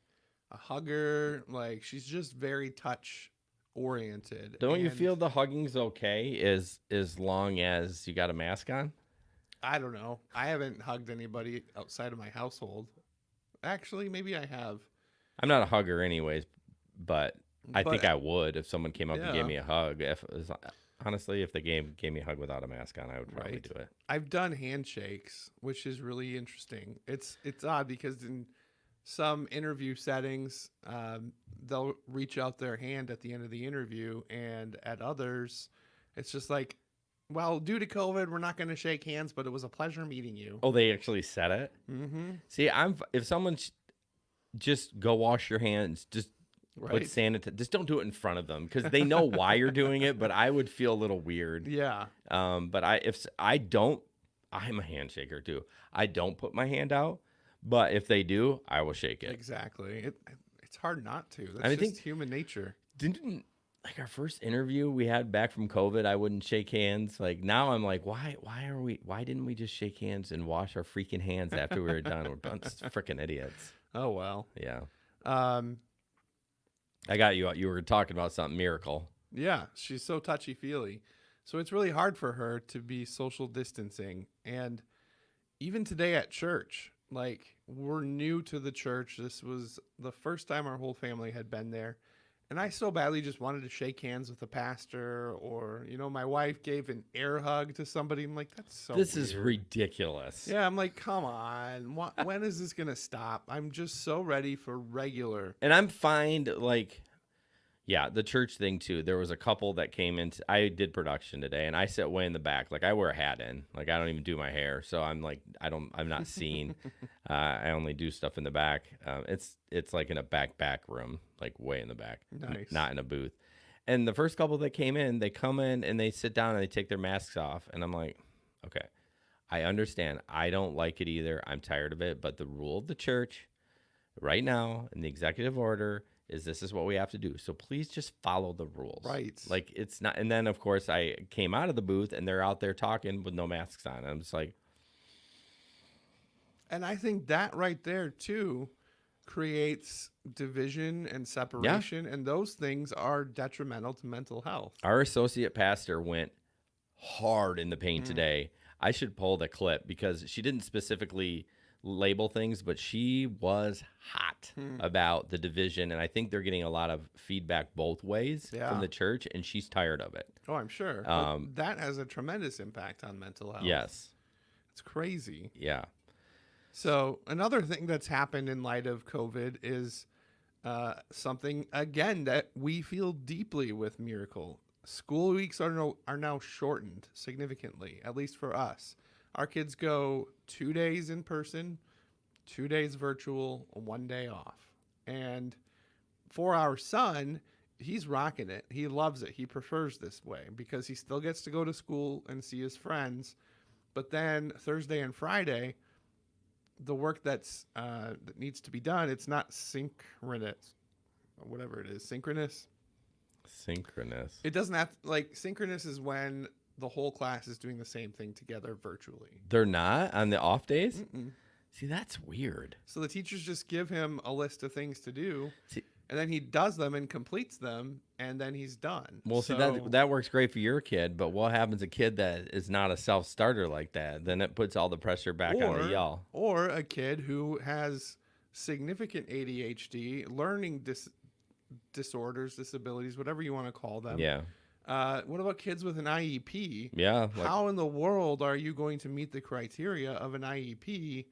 Speaker 2: hugger. Like, she's just very touch oriented.
Speaker 1: Don't you feel the hugging's okay as long as you got a mask on?
Speaker 2: I don't know. I haven't hugged anybody outside of my household. Actually, maybe I have.
Speaker 1: I'm not a hugger anyways, but I think I would if someone came up and gave me a hug. Honestly, if they gave me a hug without a mask on, I would probably do it.
Speaker 2: I've done handshakes, which is really interesting. It's odd because in some interview settings, they'll reach out their hand at the end of the interview, and at others, it's just like, well, due to COVID, we're not going to shake hands, but it was a pleasure meeting you.
Speaker 1: Oh, they actually said it?
Speaker 2: Mm-hmm.
Speaker 1: See, if someone just go wash your hands, just put sanitizer, just don't do it in front of them because they know why you're doing it, but I would feel a little weird.
Speaker 2: Yeah.
Speaker 1: But I'm a handshaker too. I don't put my hand out, but if they do, I will shake it.
Speaker 2: Exactly. It's hard not to. That's just human nature.
Speaker 1: Didn't like our first interview we had back from COVID, I wouldn't shake hands. Like now I'm like, why didn't we just shake hands and wash our freaking hands after we were done? We're a bunch of freaking idiots.
Speaker 2: Oh, well.
Speaker 1: Yeah. I got you. You were talking about something, Miracle.
Speaker 2: Yeah. She's so touchy-feely. So it's really hard for her to be social distancing. And even today at church, like, we're new to the church. This was the first time our whole family had been there. And I so badly just wanted to shake hands with the pastor, or, my wife gave an air hug to somebody. I'm like, that's so
Speaker 1: This
Speaker 2: weird.
Speaker 1: is ridiculous.
Speaker 2: Yeah, I'm like, come on. When is this going to stop? I'm just so ready for regular.
Speaker 1: And I'm fine, like, Yeah, the church thing too. There was a couple that came in. I did production today, and I sit way in the back. Like I wear a hat in. Like I don't even do my hair, so I'm like I'm not seen. I only do stuff in the back. It's like in a back room, like way in the back,
Speaker 2: Nice.
Speaker 1: not in a booth. And the first couple that came in, they come in and they sit down and they take their masks off, and I'm like, okay, I understand. I don't like it either. I'm tired of it. But the rule of the church right now in the executive order is this is what we have to do. So please just follow the rules.
Speaker 2: Right.
Speaker 1: Like it's not. And then, of course, I came out of the booth and they're out there talking with no masks on. I'm just like.
Speaker 2: And I think that right there, too, creates division and separation. And those things are detrimental to mental health.
Speaker 1: Our associate pastor went hard in the paint today. I should pull the clip because she didn't specifically label things, but she was hot about the division. And I think they're getting a lot of feedback both ways from the church, and she's tired of it.
Speaker 2: Oh, I'm sure. But that has a tremendous impact on mental health.
Speaker 1: Yes.
Speaker 2: It's crazy.
Speaker 1: Yeah.
Speaker 2: So another thing that's happened in light of COVID is something, again, that we feel deeply with Miracle. School weeks are now shortened significantly, at least for us. Our kids go 2 days in person, 2 days virtual, 1 day off. And for our son, he's rocking it. He loves it. He prefers this way because he still gets to go to school and see his friends. But then Thursday and Friday, the work that needs to be done, it's not synchronous, whatever it is, synchronous. It doesn't have synchronous is when the whole class is doing the same thing together virtually.
Speaker 1: They're not on the off days? See, that's weird.
Speaker 2: So the teachers just give him a list of things to do, and then he does them and completes them, and then he's done.
Speaker 1: Well, see, that works great for your kid, but what happens to a kid that is not a self-starter like that? Then it puts all the pressure back on the y'all.
Speaker 2: Or a kid who has significant ADHD, learning disorders, disabilities, whatever you want to call them.
Speaker 1: Yeah.
Speaker 2: What about kids with an IEP?
Speaker 1: Yeah.
Speaker 2: How in the world are you going to meet the criteria of an IEP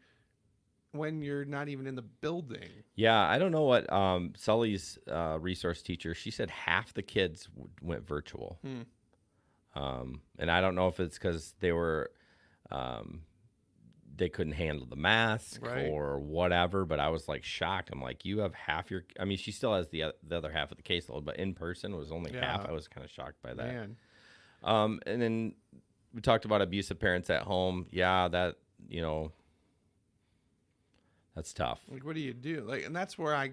Speaker 2: when you're not even in the building?
Speaker 1: Yeah, I don't know what Sully's resource teacher, she said half the kids went virtual. And I don't know if it's because they were they couldn't handle the mask or whatever, but I was like shocked. I'm like, you have half your, I mean, she still has the other half of the caseload, but in person was only half. I was kind of shocked by that.
Speaker 2: Man.
Speaker 1: And then we talked about abusive parents at home. Yeah, that, that's tough.
Speaker 2: Like, what do you do? And that's where I,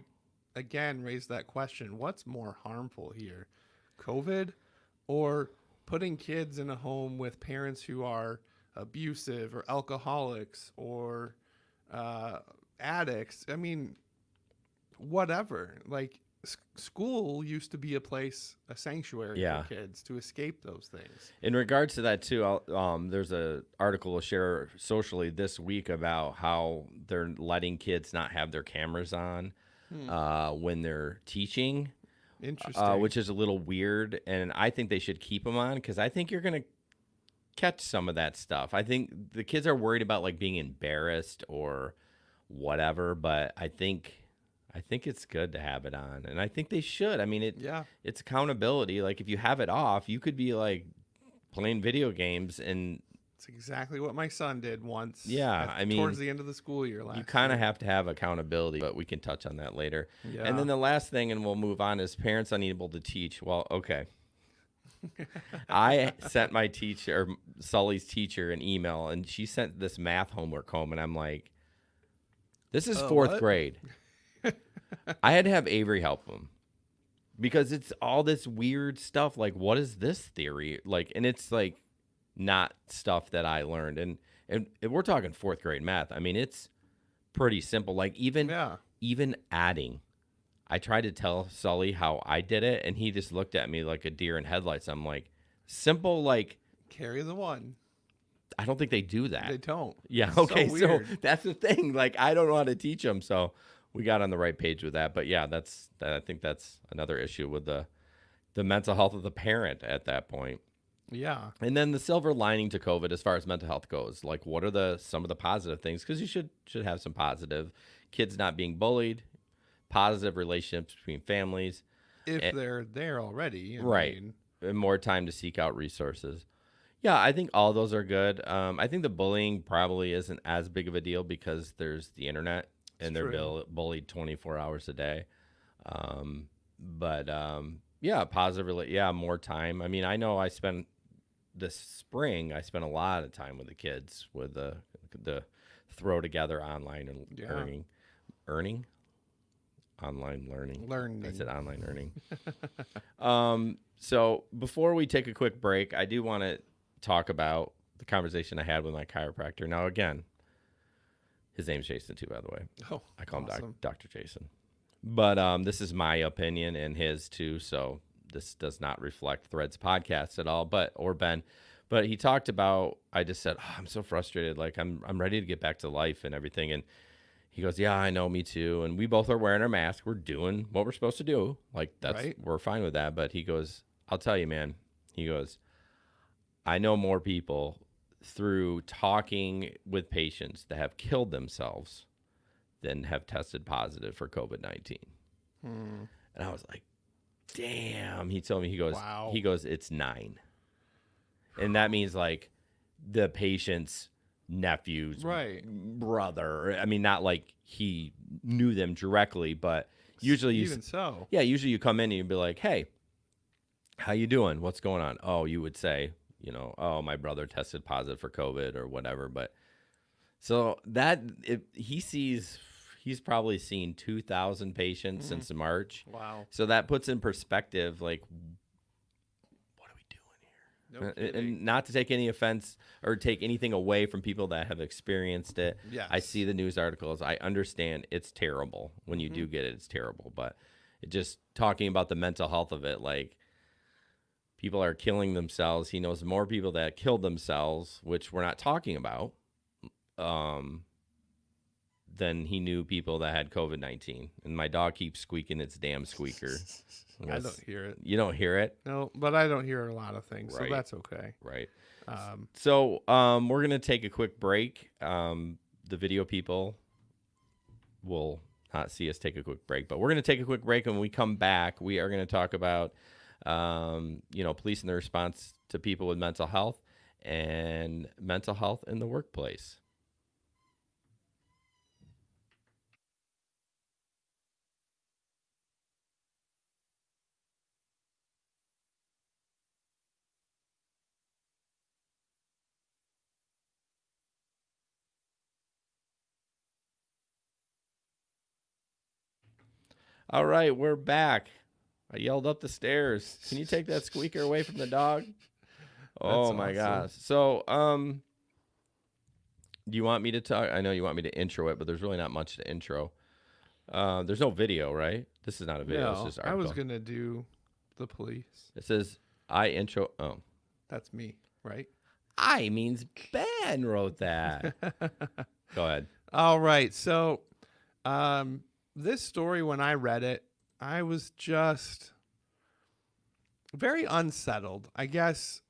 Speaker 2: again, raise that question. What's more harmful here? COVID or putting kids in a home with parents who are abusive or alcoholics or addicts? I mean, whatever. School used to be a sanctuary for kids to escape those things.
Speaker 1: In regards to that too, there's an article to share socially this week about how they're letting kids not have their cameras on when they're teaching.
Speaker 2: Interesting.
Speaker 1: Which is a little weird, and I think they should keep them on because I think you're going to catch some of that stuff. I think the kids are worried about being embarrassed or whatever, but I think it's good to have it on, and I think they should. I mean, it's accountability. If you have it off, you could be playing video games, and
Speaker 2: it's exactly what my son did once.
Speaker 1: Yeah, I mean,
Speaker 2: towards the end of the school year last.
Speaker 1: You kind of have to have accountability, but we can touch on that later.
Speaker 2: Yeah.
Speaker 1: And then the last thing, and we'll move on, is parents unable to teach. Well, okay. I sent my teacher, Sully's teacher, an email, and she sent this math homework home, and I'm like, this is fourth grade. I had to have Avery help him because it's all this weird stuff. What is this theory? And it's not stuff that I learned. And we're talking fourth grade math. I mean, it's pretty simple. Even adding. I tried to tell Sully how I did it, and he just looked at me like a deer in headlights. I'm like, simple,
Speaker 2: carry the one.
Speaker 1: I don't think they do that.
Speaker 2: They don't.
Speaker 1: Yeah,
Speaker 2: It's
Speaker 1: okay,
Speaker 2: so
Speaker 1: that's the thing. I don't know how to teach them, so we got on the right page with that. But yeah, I think that's another issue with the mental health of the parent at that point.
Speaker 2: Yeah.
Speaker 1: And then the silver lining to COVID as far as mental health goes, what are some of the positive things? Because you should have some positive. Kids not being bullied, positive relationships between families,
Speaker 2: If they're there already.
Speaker 1: Right. And more time to seek out resources. Yeah, I think all those are good. I think the bullying probably isn't as big of a deal because there's the internet and they're bullied 24 hours a day. Yeah, positively, yeah, more time. I mean, I know I spent this spring, I spent a lot of time with the kids with the throw together online and online learning. I said online learning. So before we take a quick break, I do want to talk about the conversation I had with my chiropractor. Now, again, his name's Jason too, by the way.
Speaker 2: Oh,
Speaker 1: I call
Speaker 2: awesome.
Speaker 1: him Dr. Jason. But this is my opinion and his too, so this does not reflect Threads podcast at all, or Ben. But he talked about, I just said, oh, I'm so frustrated. Like I'm ready to get back to life and everything. And he goes, yeah, I know, me too. And we both are wearing our masks. We're doing what we're supposed to do. Like we're fine with that. But he goes, I'll tell you, man. He goes, I know more people through talking with patients that have killed themselves than have tested positive for COVID-19. And I was like, damn. He told me, he goes,
Speaker 2: wow.
Speaker 1: He goes, it's 9. And that means like the patient's nephew's brother. I mean, not like he knew them directly, but usually usually you come in and you'd be like, hey, how you doing? What's going on? Oh, you would say, oh, my brother tested positive for COVID or whatever. But so he's probably seen 2,000 patients since March.
Speaker 2: Wow.
Speaker 1: So that puts in perspective, like, what are we doing here?
Speaker 2: No
Speaker 1: and not to take any offense or take anything away from people that have experienced it.
Speaker 2: Yes.
Speaker 1: I see the news articles. I understand it's terrible. When you do get it, it's terrible. But just talking about the mental health of it, like, people are killing themselves. He knows more people that killed themselves, which we're not talking about, than he knew people that had COVID-19. And my dog keeps squeaking its damn squeaker.
Speaker 2: I don't hear it.
Speaker 1: You don't hear it?
Speaker 2: No, but I don't hear a lot of things, so that's okay.
Speaker 1: Right. So we're going to take a quick break. The video people will not see us take a quick break, but we're going to take a quick break. And when we come back, we are going to talk about police and the response to people with mental health and mental health in the workplace. All right, we're back. I yelled up the stairs. Can you take that squeaker away from the dog? Oh my gosh. So, do you want me to talk? I know you want me to intro it, but there's really not much to intro. There's no video, right? This is not a video. It's just article.
Speaker 2: I was going to do the police.
Speaker 1: It says, I intro. Oh.
Speaker 2: That's me, right?
Speaker 1: I means Ben wrote that. Go ahead.
Speaker 2: All right. So, this story, when I read it, I was just very unsettled. I guess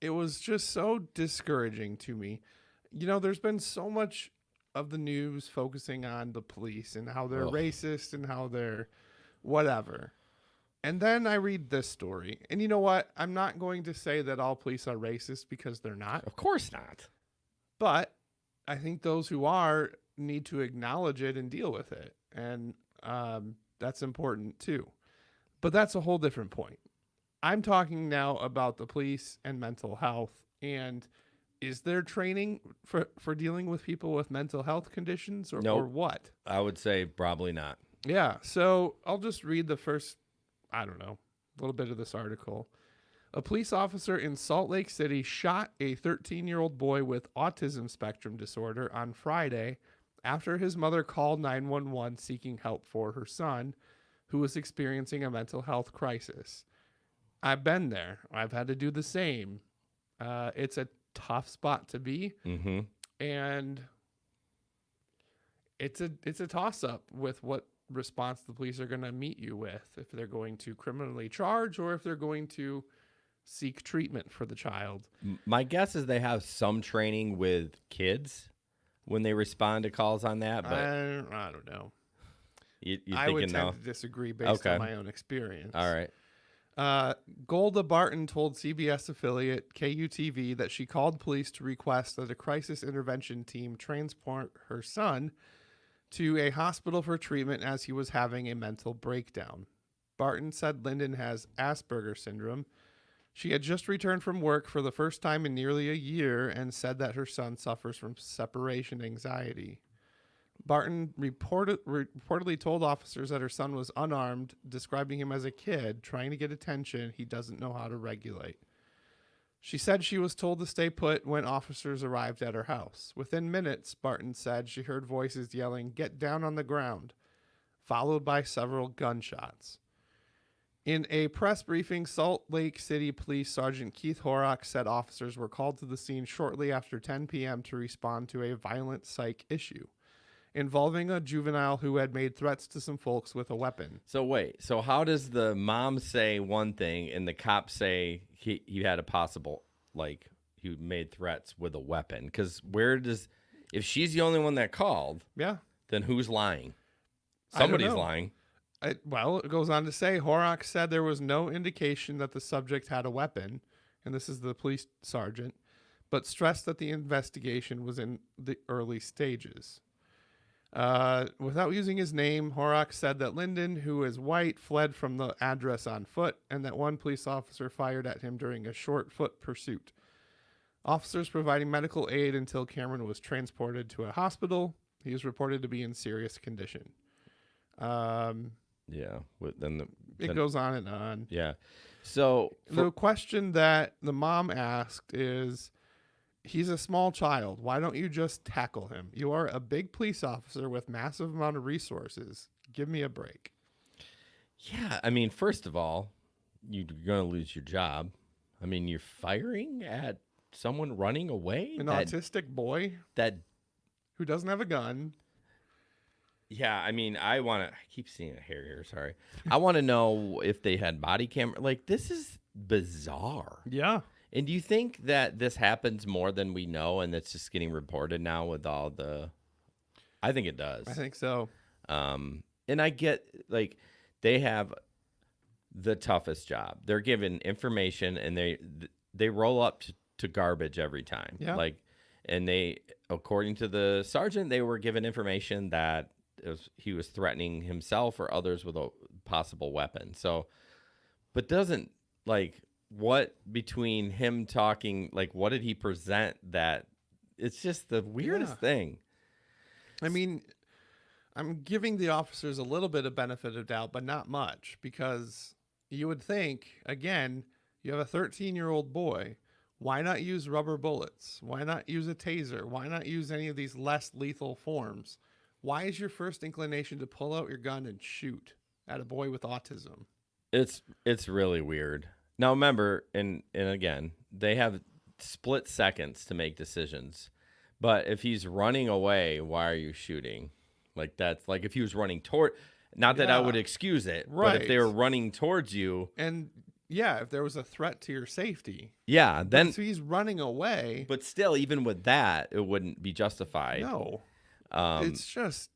Speaker 2: it was just so discouraging to me. There's been so much of the news focusing on the police and how they're racist and how they're whatever. And then I read this story. And you know what? I'm not going to say that all police are racist because they're not.
Speaker 1: Of course not.
Speaker 2: But I think those who are need to acknowledge it and deal with it. And that's important too. But that's a whole different point. I'm talking now about the police and mental health. And is there training for dealing with people with mental health conditions or what?
Speaker 1: I would say probably not.
Speaker 2: Yeah. So I'll just read the first, a little bit of this article. A police officer in Salt Lake City shot a 13-year-old boy with autism spectrum disorder on Friday after his mother called 911 seeking help for her son, who was experiencing a mental health crisis. I've been there. I've had to do the same. It's a tough spot to be.
Speaker 1: Mm-hmm.
Speaker 2: And it's a toss-up with what response the police are going to meet you with, if they're going to criminally charge or if they're going to seek treatment for the child.
Speaker 1: My guess is they have some training with kids when they respond to calls on that. But
Speaker 2: I don't know.
Speaker 1: You
Speaker 2: I would
Speaker 1: thinking
Speaker 2: tend
Speaker 1: no?
Speaker 2: to disagree based
Speaker 1: Okay.
Speaker 2: on my own experience.
Speaker 1: All right.
Speaker 2: Golda Barton told CBS affiliate KUTV that she called police to request that a crisis intervention team transport her son to a hospital for treatment as he was having a mental breakdown. Barton said Lyndon has Asperger's syndrome. She had just returned from work for the first time in nearly a year and said that her son suffers from separation anxiety. Barton reportedly told officers that her son was unarmed, describing him as a kid trying to get attention he doesn't know how to regulate. She said she was told to stay put when officers arrived at her house. Within minutes, Barton said she heard voices yelling, "Get down on the ground," followed by several gunshots. In a press briefing, Salt Lake City Police Sergeant Keith Horrock said officers were called to the scene shortly after 10 p.m. to respond to a violent psych issue involving a juvenile who had made threats to some folks with a weapon.
Speaker 1: So wait, so how does the mom say one thing and the cops say he had a possible, like, he made threats with a weapon? Because if she's the only one that called,
Speaker 2: Yeah.
Speaker 1: then who's lying?
Speaker 2: I don't
Speaker 1: Somebody's
Speaker 2: know.
Speaker 1: lying.
Speaker 2: Well, it goes on to say, Horrock said there was no indication that the subject had a weapon, and this is the police sergeant, but stressed that the investigation was in the early stages. Without using his name, Horrock said that Lyndon, who is white, fled from the address on foot, and that one police officer fired at him during a short foot pursuit. Officers providing medical aid until Cameron was transported to a hospital. He was reported to be in serious condition.
Speaker 1: Yeah.
Speaker 2: It goes on and on.
Speaker 1: Yeah. So
Speaker 2: The question that the mom asked is, he's a small child. Why don't you just tackle him? You are a big police officer with massive amount of resources. Give me a break.
Speaker 1: Yeah, I mean, first of all, you're going to lose your job. I mean, you're firing at someone running away?
Speaker 2: An autistic boy who doesn't have a gun.
Speaker 1: Yeah, I mean, I keep seeing a hair here, sorry. I want to know if they had body camera. Like, this is bizarre.
Speaker 2: Yeah.
Speaker 1: And do you think that this happens more than we know and it's just getting reported now with all the... I think it does.
Speaker 2: I think so.
Speaker 1: And I get, like, they have the toughest job. They're given information and they roll up to garbage every time.
Speaker 2: Yeah.
Speaker 1: Like, and they, according to the sergeant, they were given information that he was threatening himself or others with a possible weapon. So, but doesn't, like, what between him talking, like, what did he present that it's just the weirdest thing.
Speaker 2: I mean, I'm giving the officers a little bit of benefit of doubt, but not much, because you would think, again, you have a 13-year-old boy. Why not use rubber bullets? Why not use a taser? Why not use any of these less lethal forms? Why is your first inclination to pull out your gun and shoot at a boy with autism?
Speaker 1: It's really weird. Now remember, and again, they have split seconds to make decisions. But if he's running away, why are you shooting? Like, that's like if he was running toward, not that I would excuse it, but if they were running towards you.
Speaker 2: And yeah, if there was a threat to your safety.
Speaker 1: Yeah, then
Speaker 2: so he's running away.
Speaker 1: But still, even with that, it wouldn't be justified.
Speaker 2: No. It's just.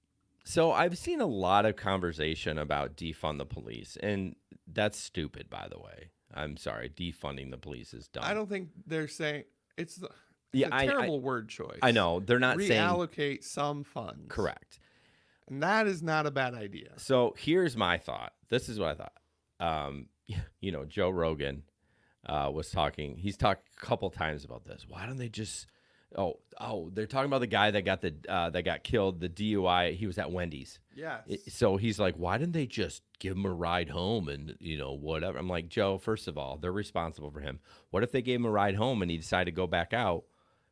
Speaker 1: So I've seen a lot of conversation about defund the police, and that's stupid, by the way. I'm sorry, defunding the police is dumb.
Speaker 2: I don't think they're saying it's a terrible word choice.
Speaker 1: I know they're not saying
Speaker 2: reallocate some funds.
Speaker 1: Correct,
Speaker 2: and that is not a bad idea.
Speaker 1: So here's my thought. This is what I thought. Joe Rogan was talking. He's talked a couple times about this. Why don't they just? They're talking about the guy that got killed, the DUI. He was at Wendy's.
Speaker 2: Yes.
Speaker 1: So he's like, why didn't they just give him a ride home and, whatever? I'm like, Joe, first of all, they're responsible for him. What if they gave him a ride home and he decided to go back out,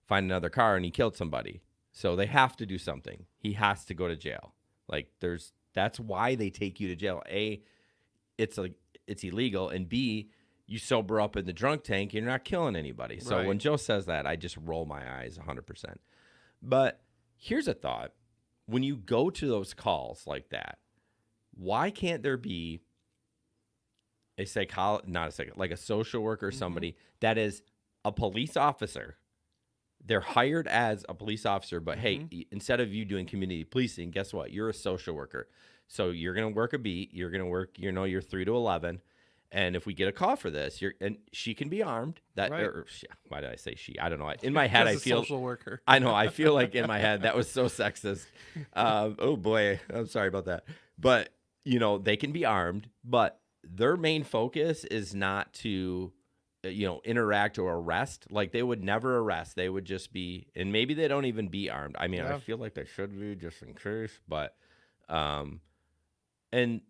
Speaker 1: find another car, and he killed somebody? So they have to do something. He has to go to jail. Like, that's why they take you to jail. A, it's illegal, and B, you sober up in the drunk tank, you're not killing anybody. So when Joe says that, I just roll my eyes 100%. But here's a thought. When you go to those calls like that, why can't there be a social worker, somebody that is a police officer? They're hired as a police officer, but hey, instead of you doing community policing, guess what? You're a social worker. So you're going to work a beat. You're going to work, your 3 to 11. And if we get a call for this, and she can be armed.
Speaker 2: Right.
Speaker 1: Why did I say she? I don't know. In my head, I
Speaker 2: As a
Speaker 1: feel
Speaker 2: social worker.
Speaker 1: I know. I feel like in my head that was so sexist. Oh boy, I'm sorry about that. But they can be armed, but their main focus is not to, interact or arrest. Like they would never arrest. They would just be, and maybe they don't even be armed. I mean, I feel like they should be just in case. But, and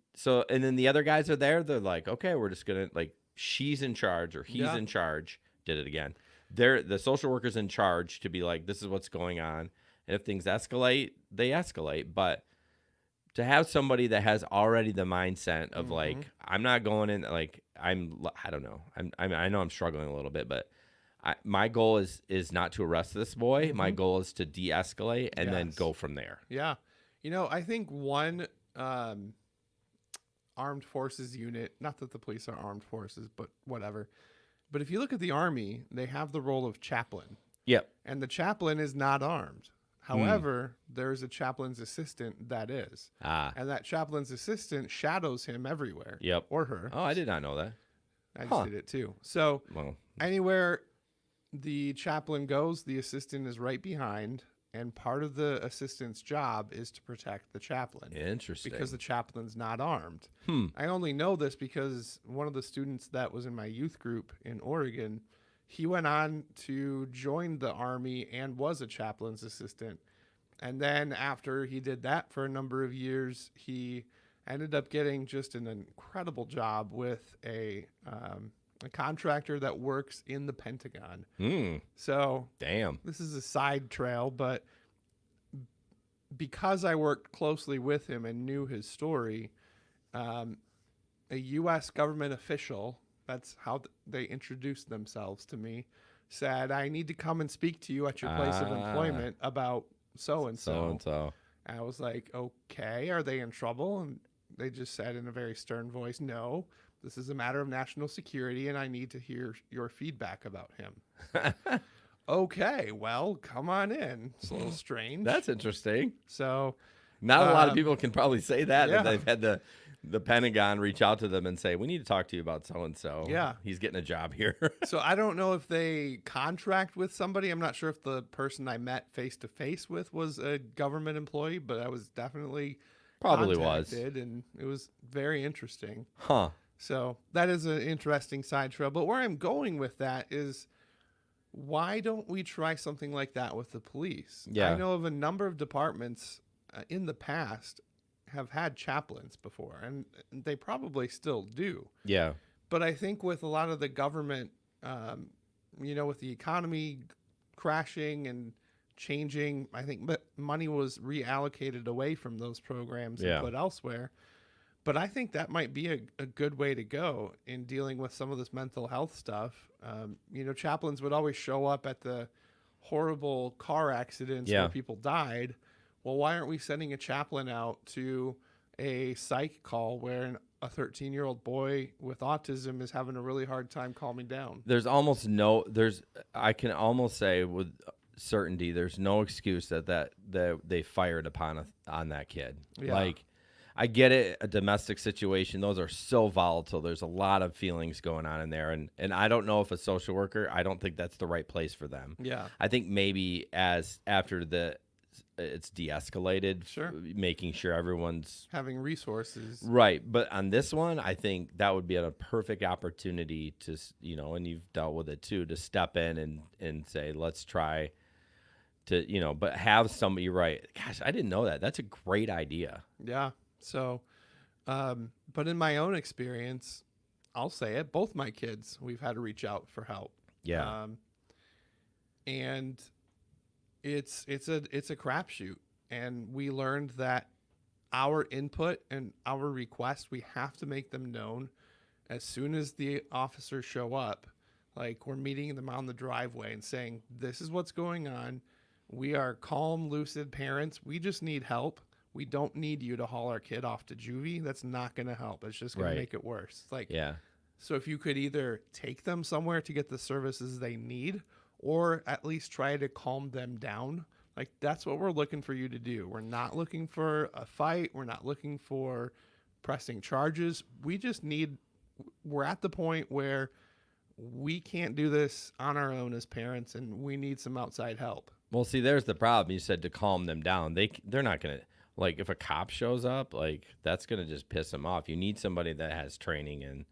Speaker 1: then the other guys are there. They're like, okay, we're just gonna she's in charge or he's in charge. Did it again. The social worker's in charge to be like, this is what's going on. And if things escalate, they escalate. But to have somebody that has already the mindset of I'm not going in, I don't know. I know I'm struggling a little bit, but my goal is not to arrest this boy. My goal is to de-escalate and then go from there.
Speaker 2: Yeah. I think one armed forces unit, not that the police are armed forces, but whatever. But if you look at the Army, they have the role of chaplain.
Speaker 1: Yep.
Speaker 2: And the chaplain is not armed. However, there's a chaplain's assistant that is. And that chaplain's assistant shadows him everywhere.
Speaker 1: Yep.
Speaker 2: Or her.
Speaker 1: Oh, I did not know that.
Speaker 2: I just did it too. So anywhere the chaplain goes, the assistant is right behind. And part of the assistant's job is to protect the chaplain.
Speaker 1: Interesting.
Speaker 2: Because the chaplain's not armed. I only know this because one of the students that was in my youth group in Oregon, he went on to join the Army and was a chaplain's assistant. And then after he did that for a number of years, he ended up getting just an incredible job with a contractor that works in the Pentagon. So
Speaker 1: damn,
Speaker 2: this is a side trail, but because I worked closely with him and knew his story, a U.S. government official, that's how they introduced themselves to me, said, I need to come and speak to you at your place of employment about so-and-so.
Speaker 1: So-and-so.
Speaker 2: And I was like, okay, are they in trouble? And they just said in a very stern voice, no, this is a matter of national security, and I need to hear your feedback about him. Okay, well, come on in. It's a little strange.
Speaker 1: That's interesting.
Speaker 2: So,
Speaker 1: not a lot of people can probably say that.
Speaker 2: Yeah.
Speaker 1: That they've had the Pentagon reach out to them and say, we need to talk to you about so-and-so.
Speaker 2: Yeah.
Speaker 1: He's getting a job here.
Speaker 2: So I don't know if they contract with somebody. I'm not sure if the person I met face-to-face with was a government employee, but I was definitely
Speaker 1: Probably was.
Speaker 2: contacted, and it was very interesting.
Speaker 1: Huh.
Speaker 2: So that is an interesting side trail. But where I'm going with that is, why don't we try something like that with the police?
Speaker 1: Yeah.
Speaker 2: I know of a number of departments in the past have had chaplains before, and they probably still do.
Speaker 1: Yeah.
Speaker 2: But I think with a lot of the government, with the economy crashing and changing, I think money was reallocated away from those programs and put elsewhere. But I think that might be a good way to go in dealing with some of this mental health stuff. Chaplains would always show up at the horrible car accidents where people died. Well, why aren't we sending a chaplain out to a psych call where a 13-year-old boy with autism is having a really hard time calming down?
Speaker 1: I can almost say with certainty, there's no excuse that they fired on that kid.
Speaker 2: Yeah.
Speaker 1: Like, I get it, a domestic situation, those are so volatile. There's a lot of feelings going on in there. And I don't know if a social worker, I don't think that's the right place for them.
Speaker 2: Yeah.
Speaker 1: I think maybe after it's de-escalated,
Speaker 2: Sure,
Speaker 1: making sure everyone's
Speaker 2: having resources.
Speaker 1: Right. But on this one, I think that would be a perfect opportunity to, and you've dealt with it too, to step in and say, let's try to, but have somebody, right. Gosh, I didn't know that. That's a great idea.
Speaker 2: Yeah. So, but in my own experience, I'll say it, both my kids, we've had to reach out for help.
Speaker 1: Yeah.
Speaker 2: And it's a crapshoot. And we learned that our input and our requests, we have to make them known as soon as the officers show up. Like, we're meeting them on the driveway and saying, this is what's going on. We are calm, lucid parents. We just need help. We don't need you to haul our kid off to juvie. That's not going to help. It's just going to make it worse. Like, so if you could either take them somewhere to get the services they need, or at least try to calm them down. Like, that's what we're looking for you to do. We're not looking for a fight. We're not looking for pressing charges. We're at the point where we can't do this on our own as parents, and we need some outside help.
Speaker 1: Well, see, there's the problem. You said to calm them down. They're not going to, like, if a cop shows up, like, that's going to just piss them off. You need somebody that has training in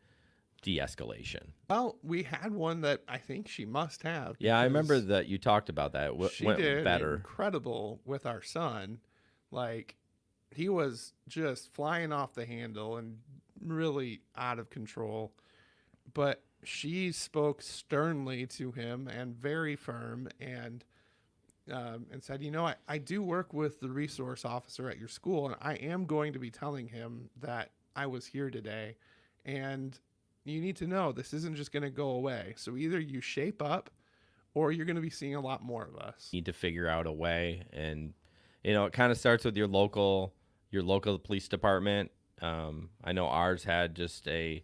Speaker 1: de-escalation.
Speaker 2: Well, we had one that I think she must have.
Speaker 1: Yeah, I remember that you talked about that.
Speaker 2: She
Speaker 1: Went
Speaker 2: did
Speaker 1: better.
Speaker 2: incredible with our son. Like, he was just flying off the handle and really out of control. But she spoke sternly to him and very firm, and said, I do work with the resource officer at your school, and I am going to be telling him that I was here today, and you need to know this isn't just going to go away. So either you shape up or you're going to be seeing a lot more of us.
Speaker 1: Need to figure out a way. And, it kind of starts with your local police department. I know ours had just a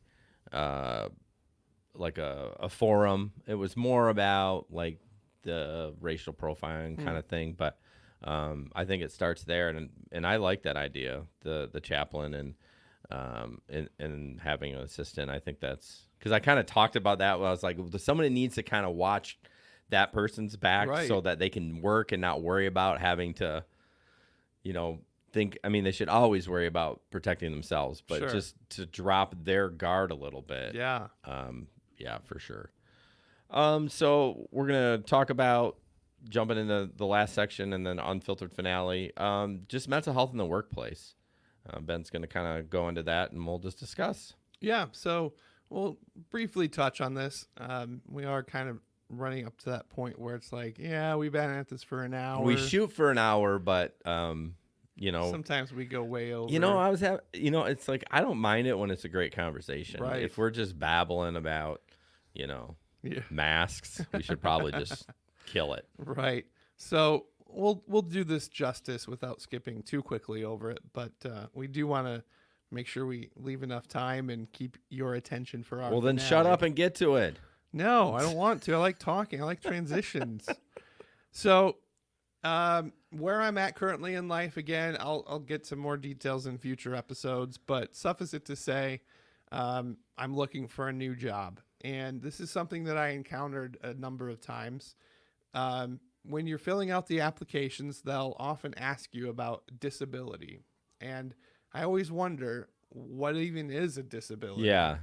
Speaker 1: forum. It was more about like the racial profiling kind of thing. But I think it starts there. And I like that idea, the chaplain and having an assistant. I think that's because I kind of talked about that when I was like, somebody needs to kind of watch that person's back so that they can work and not worry about having to, think. I mean, they should always worry about protecting themselves, but just to drop their guard a little bit.
Speaker 2: Yeah.
Speaker 1: Yeah, for sure. So we're going to talk about jumping into the last section and then unfiltered finale, just mental health in the workplace. Ben's going to kind of go into that, and we'll just discuss.
Speaker 2: Yeah, so we'll briefly touch on this. We are kind of running up to that point where it's like, yeah, we've been at this for an hour.
Speaker 1: We shoot for an hour, but,
Speaker 2: sometimes we go way over.
Speaker 1: It's like I don't mind it when it's a great conversation.
Speaker 2: Right.
Speaker 1: If we're just babbling about, masks, we should probably just kill it.
Speaker 2: Right. So we'll do this justice without skipping too quickly over it, but we do want to make sure we leave enough time and keep your attention for our
Speaker 1: then
Speaker 2: finale.
Speaker 1: shut up and get to it.
Speaker 2: No, I don't want to. I like talking. I like transitions. So where I'm at currently in life, again, I'll get some more details in future episodes, but suffice it to say, I'm looking for a new job. And this is something that I encountered a number of times. When you're filling out the applications, they'll often ask you about disability. And I always wonder, what even is a disability?
Speaker 1: Yeah.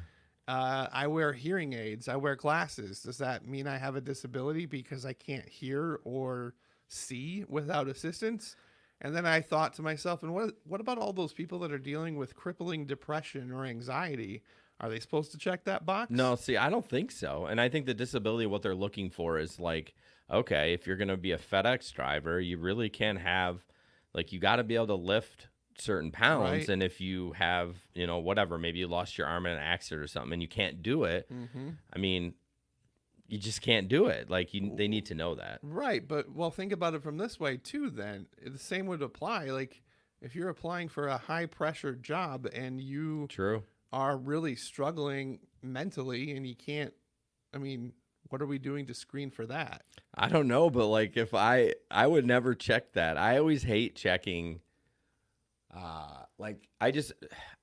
Speaker 2: I wear hearing aids. I wear glasses. Does that mean I have a disability because I can't hear or see without assistance? And then I thought to myself, and what about all those people that are dealing with crippling depression or anxiety? Are they supposed to check that box?
Speaker 1: No, see, I don't think so. And I think the disability, what they're looking for is like, okay, if you're going to be a FedEx driver, you really can have, like, you got to be able to lift certain pounds.
Speaker 2: Right.
Speaker 1: And if you have, whatever, maybe you lost your arm in an accident or something and you can't do it, I mean, you just can't do it. Like, they need to know that.
Speaker 2: Right. But, think about it from this way, too, then. The same would apply. Like, if you're applying for a high-pressure job and you
Speaker 1: True.
Speaker 2: are really struggling mentally and you can't, what are we doing to screen for that?
Speaker 1: I don't know, but like if I would never check that. I always hate checking. I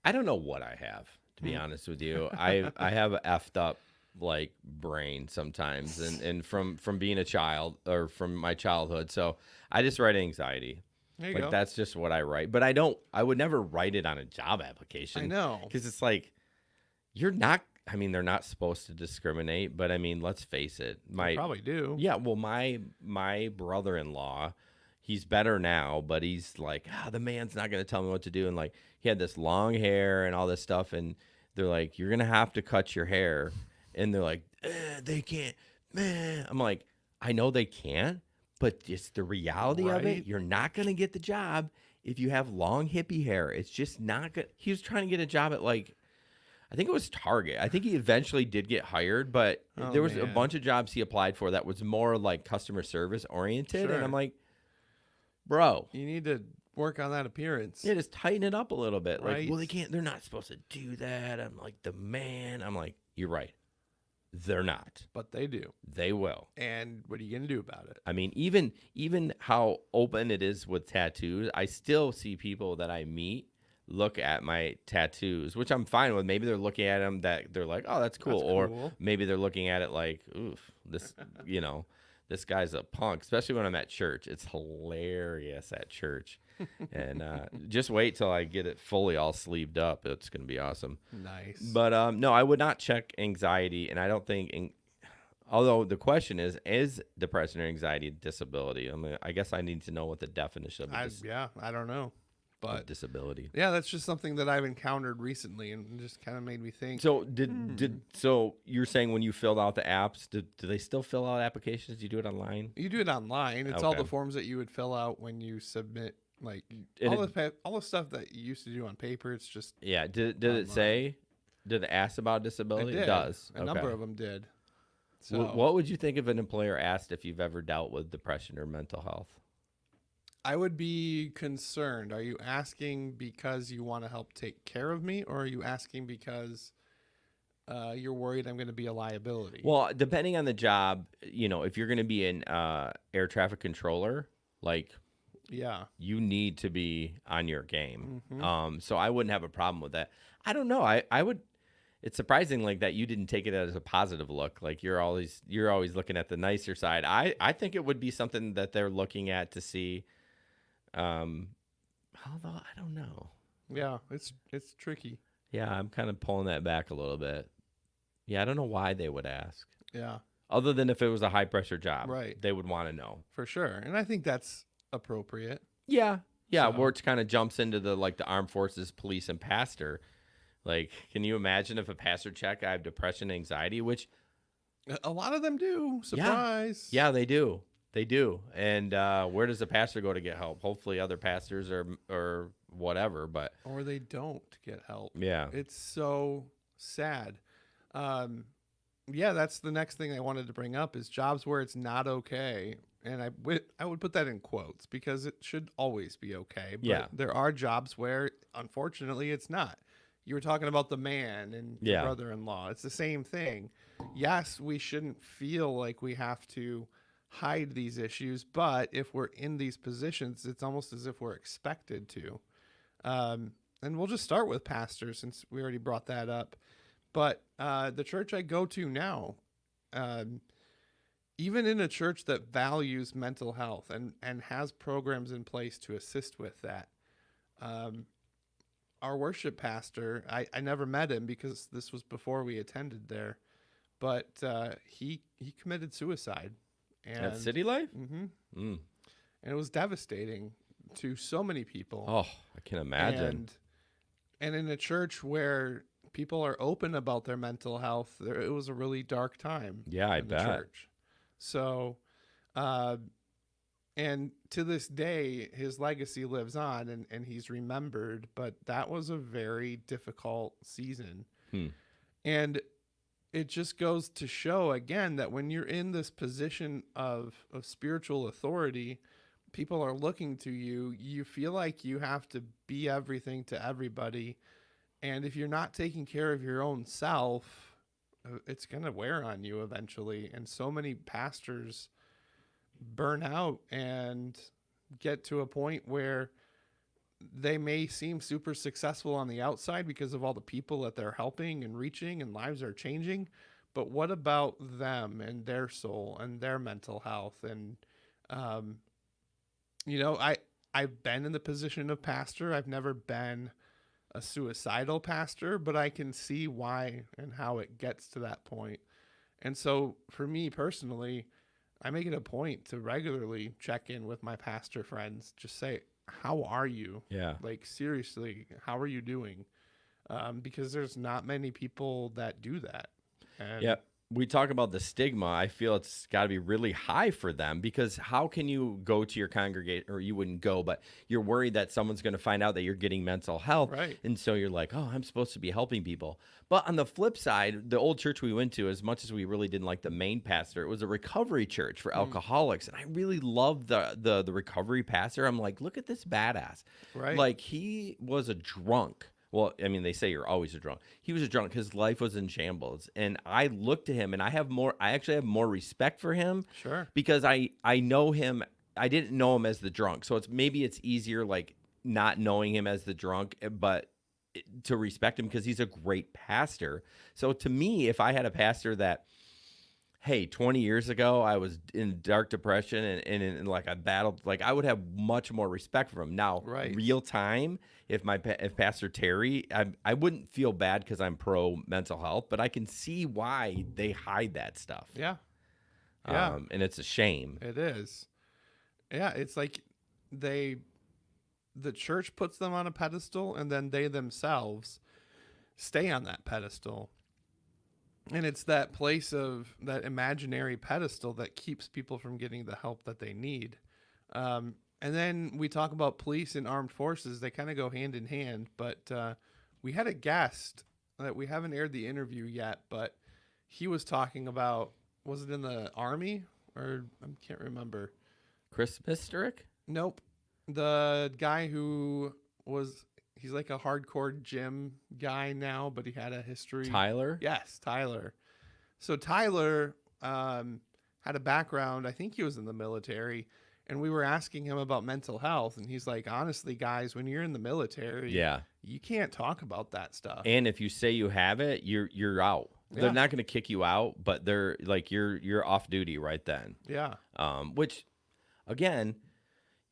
Speaker 1: don't know what I have, to be honest with you. I have an effed up like brain sometimes, and from being a child or from my childhood. So I just write anxiety.
Speaker 2: There you
Speaker 1: like
Speaker 2: go.
Speaker 1: that's just what I write. But I would never write it on a job application.
Speaker 2: I know.
Speaker 1: Because it's like they're not supposed to discriminate, but let's face it.
Speaker 2: They probably do.
Speaker 1: Yeah, well, my brother-in-law, he's better now, but he's like, the man's not going to tell me what to do. And like, he had this long hair and all this stuff. And they're like, you're going to have to cut your hair. And they're like, they can't, man. I'm like, I know they can't, but it's the reality of it. You're not going to get the job if you have long hippie hair. It's just not good. He was trying to get a job at like, I think it was Target. I think he eventually did get hired, but there was a bunch of jobs he applied for that was more like customer service oriented.
Speaker 2: Sure.
Speaker 1: And I'm like, bro,
Speaker 2: you need to work on that appearance.
Speaker 1: Yeah, just tighten it up a little bit.
Speaker 2: Right.
Speaker 1: Like, well, they're not supposed to do that. I'm like, the man. I'm like, you're right. They're not.
Speaker 2: but they do.
Speaker 1: They will.
Speaker 2: And what are you going to do about it?
Speaker 1: I mean, even how open it is with tattoos, I still see people that I meet look at my tattoos, which I'm fine with. Maybe they're looking at them that they're like, oh, that's cool.
Speaker 2: That's
Speaker 1: Or
Speaker 2: cool.
Speaker 1: maybe they're looking at it like, oof, this, this guy's a punk, especially when I'm at church. It's hilarious at church. And just wait till I get it fully all sleeved up. It's going to be awesome.
Speaker 2: Nice.
Speaker 1: But no, I would not check anxiety. And I don't think, although the question is depression or anxiety a disability? I mean, I guess I need to know what the definition of
Speaker 2: I don't know. But
Speaker 1: disability.
Speaker 2: Yeah, that's just something that I've encountered recently and just kind of made me think.
Speaker 1: So so you're saying when you filled out the apps, do they still fill out applications? Do you do it online?
Speaker 2: You do it online. It's all
Speaker 1: Okay.
Speaker 2: the forms that you would fill out when you submit, like
Speaker 1: And
Speaker 2: all the stuff that you used to do on paper. It's just
Speaker 1: Yeah. Did
Speaker 2: online.
Speaker 1: it say? Did it ask about disability?
Speaker 2: It did.
Speaker 1: does.
Speaker 2: A number of them did. So
Speaker 1: What would you think if an employer asked if you've ever dealt with depression or mental health?
Speaker 2: I would be concerned. Are you asking because you want to help take care of me, or are you asking because you're worried I'm going to be a liability?
Speaker 1: Well, depending on the job, if you're going to be an air traffic controller, like
Speaker 2: yeah,
Speaker 1: you need to be on your game.
Speaker 2: Mhm.
Speaker 1: So I wouldn't have a problem with that. I don't know. I would. It's surprising like that you didn't take it as a positive look. Like you're always looking at the nicer side. I think it would be something that they're looking at to see. Although I don't know.
Speaker 2: Yeah, it's tricky.
Speaker 1: Yeah, I'm kind of pulling that back a little bit. Yeah, I don't know why they would ask.
Speaker 2: Yeah,
Speaker 1: Other than if it was a high pressure job,
Speaker 2: Right.
Speaker 1: They would want to know.
Speaker 2: for sure. And I think that's appropriate.
Speaker 1: Yeah,
Speaker 2: So-
Speaker 1: where it kind of jumps into the armed forces, police, and pastor. Like, can you imagine if a pastor check I have depression, anxiety, which
Speaker 2: A lot of them do. Surprise.
Speaker 1: yeah, they do. They do. And where does the pastor go to get help? Hopefully other pastors or whatever, but
Speaker 2: Or they don't get help.
Speaker 1: yeah.
Speaker 2: It's so sad. Yeah, that's the next thing I wanted to bring up is jobs where it's not okay. And I would put that in quotes because it should always be okay. But
Speaker 1: Yeah.
Speaker 2: there are jobs where, unfortunately, it's not. You were talking about the man and your
Speaker 1: Yeah.
Speaker 2: brother-in-law. It's the same thing. Yes, we shouldn't feel like we have to hide these issues, but if we're in these positions, it's almost as if we're expected to. And we'll just start with pastors since we already brought that up. But the church I go to now, even in a church that values mental health and has programs in place to assist with that, our worship pastor, I never met him because this was before we attended there, but he committed suicide. And,
Speaker 1: At City Life?
Speaker 2: hmm
Speaker 1: Mm.
Speaker 2: And it was devastating to so many people.
Speaker 1: Oh, I can imagine.
Speaker 2: And in a church where people are open about their mental health, it was a really dark time.
Speaker 1: Yeah, I
Speaker 2: in the
Speaker 1: bet.
Speaker 2: church. So, and to this day, his legacy lives on and he's remembered, but that was a very difficult season. And it just goes to show again that when you're in this position of spiritual authority, people are looking to you, you feel like you have to be everything to everybody. And if you're not taking care of your own self, it's going to wear on you eventually. And so many pastors burn out and get to a point where they may seem super successful on the outside because of all the people that they're helping and reaching and lives are changing. But what about them and their soul and their mental health? And, I've been in the position of pastor. I've never been a suicidal pastor, but I can see why and how it gets to that point. And so for me personally, I make it a point to regularly check in with my pastor friends, just say, how are you?
Speaker 1: Yeah.
Speaker 2: Like, seriously, how are you doing? Because there's not many people that do that. And
Speaker 1: Yeah. We talk about the stigma. I feel it's got to be really high for them because how can you go to your congregation, or you wouldn't go, but you're worried that someone's going to find out that you're getting mental health.
Speaker 2: Right.
Speaker 1: And so you're like, oh, I'm supposed to be helping people. But on the flip side, the old church we went to, as much as we really didn't like the main pastor, it was a recovery church for alcoholics. And I really loved the recovery pastor. I'm like, look at this badass.
Speaker 2: Right.
Speaker 1: Like he was a drunk Well, I mean, they say you're always a drunk. He was a drunk. His life was in shambles. And I looked at him, and I actually have more respect for him.
Speaker 2: Sure.
Speaker 1: Because I know him. I didn't know him as the drunk. So maybe it's easier, like, not knowing him as the drunk, but to respect him because he's a great pastor. So to me, if I had a pastor that, hey, 20 years ago, I was in dark depression and like I battled, like I would have much more respect for him. Now,
Speaker 2: Right.
Speaker 1: real time, if Pastor Terry, I wouldn't feel bad because I'm pro mental health, but I can see why they hide that stuff.
Speaker 2: Yeah. Yeah.
Speaker 1: And it's a shame.
Speaker 2: It is. Yeah. It's like the church puts them on a pedestal, and then they themselves stay on that pedestal. And it's that place of that imaginary pedestal that keeps people from getting the help that they need. And then we talk about police and armed forces. They kind of go hand in hand. But we had a guest that we haven't aired the interview yet, but he was talking about, was it in the Army? Or I can't remember.
Speaker 1: Chris Misterick?
Speaker 2: Nope. The guy who he's like a hardcore gym guy now, but he had a history.
Speaker 1: Tyler?
Speaker 2: Yes, Tyler. So Tyler had a background. I think he was in the military, and we were asking him about mental health, and he's like, honestly, guys, when you're in the military,
Speaker 1: Yeah.
Speaker 2: you can't talk about that stuff.
Speaker 1: And if you say you have it, you're out.
Speaker 2: Yeah.
Speaker 1: They're not going to kick you out, but they're like you're off duty right then.
Speaker 2: Yeah.
Speaker 1: Which, again,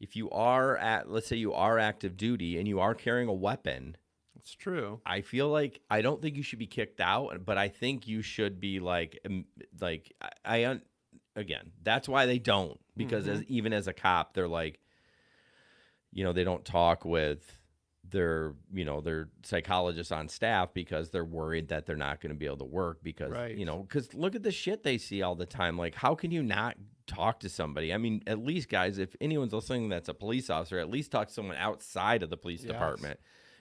Speaker 1: if you are let's say you are active duty and you are carrying a weapon,
Speaker 2: it's true.
Speaker 1: I feel like I don't think you should be kicked out, but I think you should be again, that's why they don't, because even as a cop, they're like, they don't talk with their psychologists on staff because they're worried that they're not going to be able to work because,
Speaker 2: Right.
Speaker 1: because look at the shit they see all the time. Like, how can you not talk to somebody? I mean, at least, guys, if anyone's listening that's a police officer, at least talk to someone outside of the police
Speaker 2: Yes.
Speaker 1: department.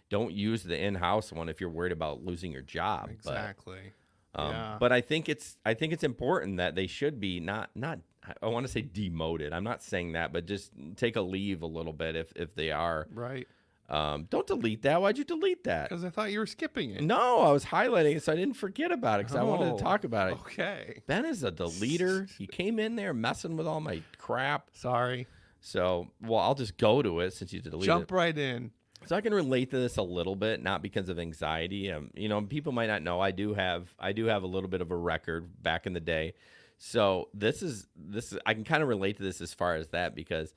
Speaker 1: Don't use the in-house one if you're worried about losing your job.
Speaker 2: Exactly.
Speaker 1: But I think it's important that they should be not I want to say demoted. I'm not saying that, but just take a leave a little bit if they are.
Speaker 2: Right.
Speaker 1: Don't delete that. Why'd you delete that?
Speaker 2: Because I thought you were skipping it.
Speaker 1: No, I was highlighting it so I didn't forget about it because I wanted to talk about it.
Speaker 2: Okay.
Speaker 1: Ben is a deleter. He came in there messing with all my crap.
Speaker 2: Sorry.
Speaker 1: So, I'll just go to it since you deleted it.
Speaker 2: Jump right in.
Speaker 1: So I can relate to this a little bit, not because of anxiety. People might not know I do have a little bit of a record back in the day. So this is I can kind of relate to this as far as that because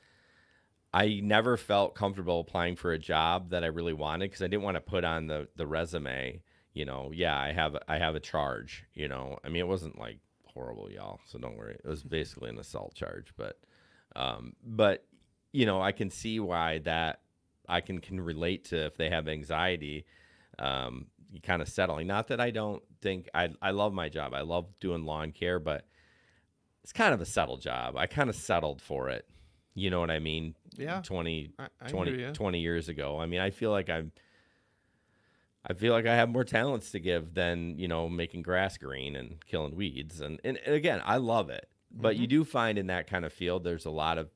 Speaker 1: I never felt comfortable applying for a job that I really wanted because I didn't want to put on the resume, I have a charge, I mean, it wasn't like horrible, y'all. So don't worry. It was basically an assault charge, but I can see why that I can relate to if they have anxiety, kind of settling. Not that I don't think I love my job. I love doing lawn care, but it's kind of a settled job. I kind of settled for it. You know what I mean?
Speaker 2: Yeah.
Speaker 1: 20
Speaker 2: 20
Speaker 1: years ago. I mean, I feel like I have more talents to give than, making grass green and killing weeds. And again, I love it. But you do find in that kind of field, there's a lot of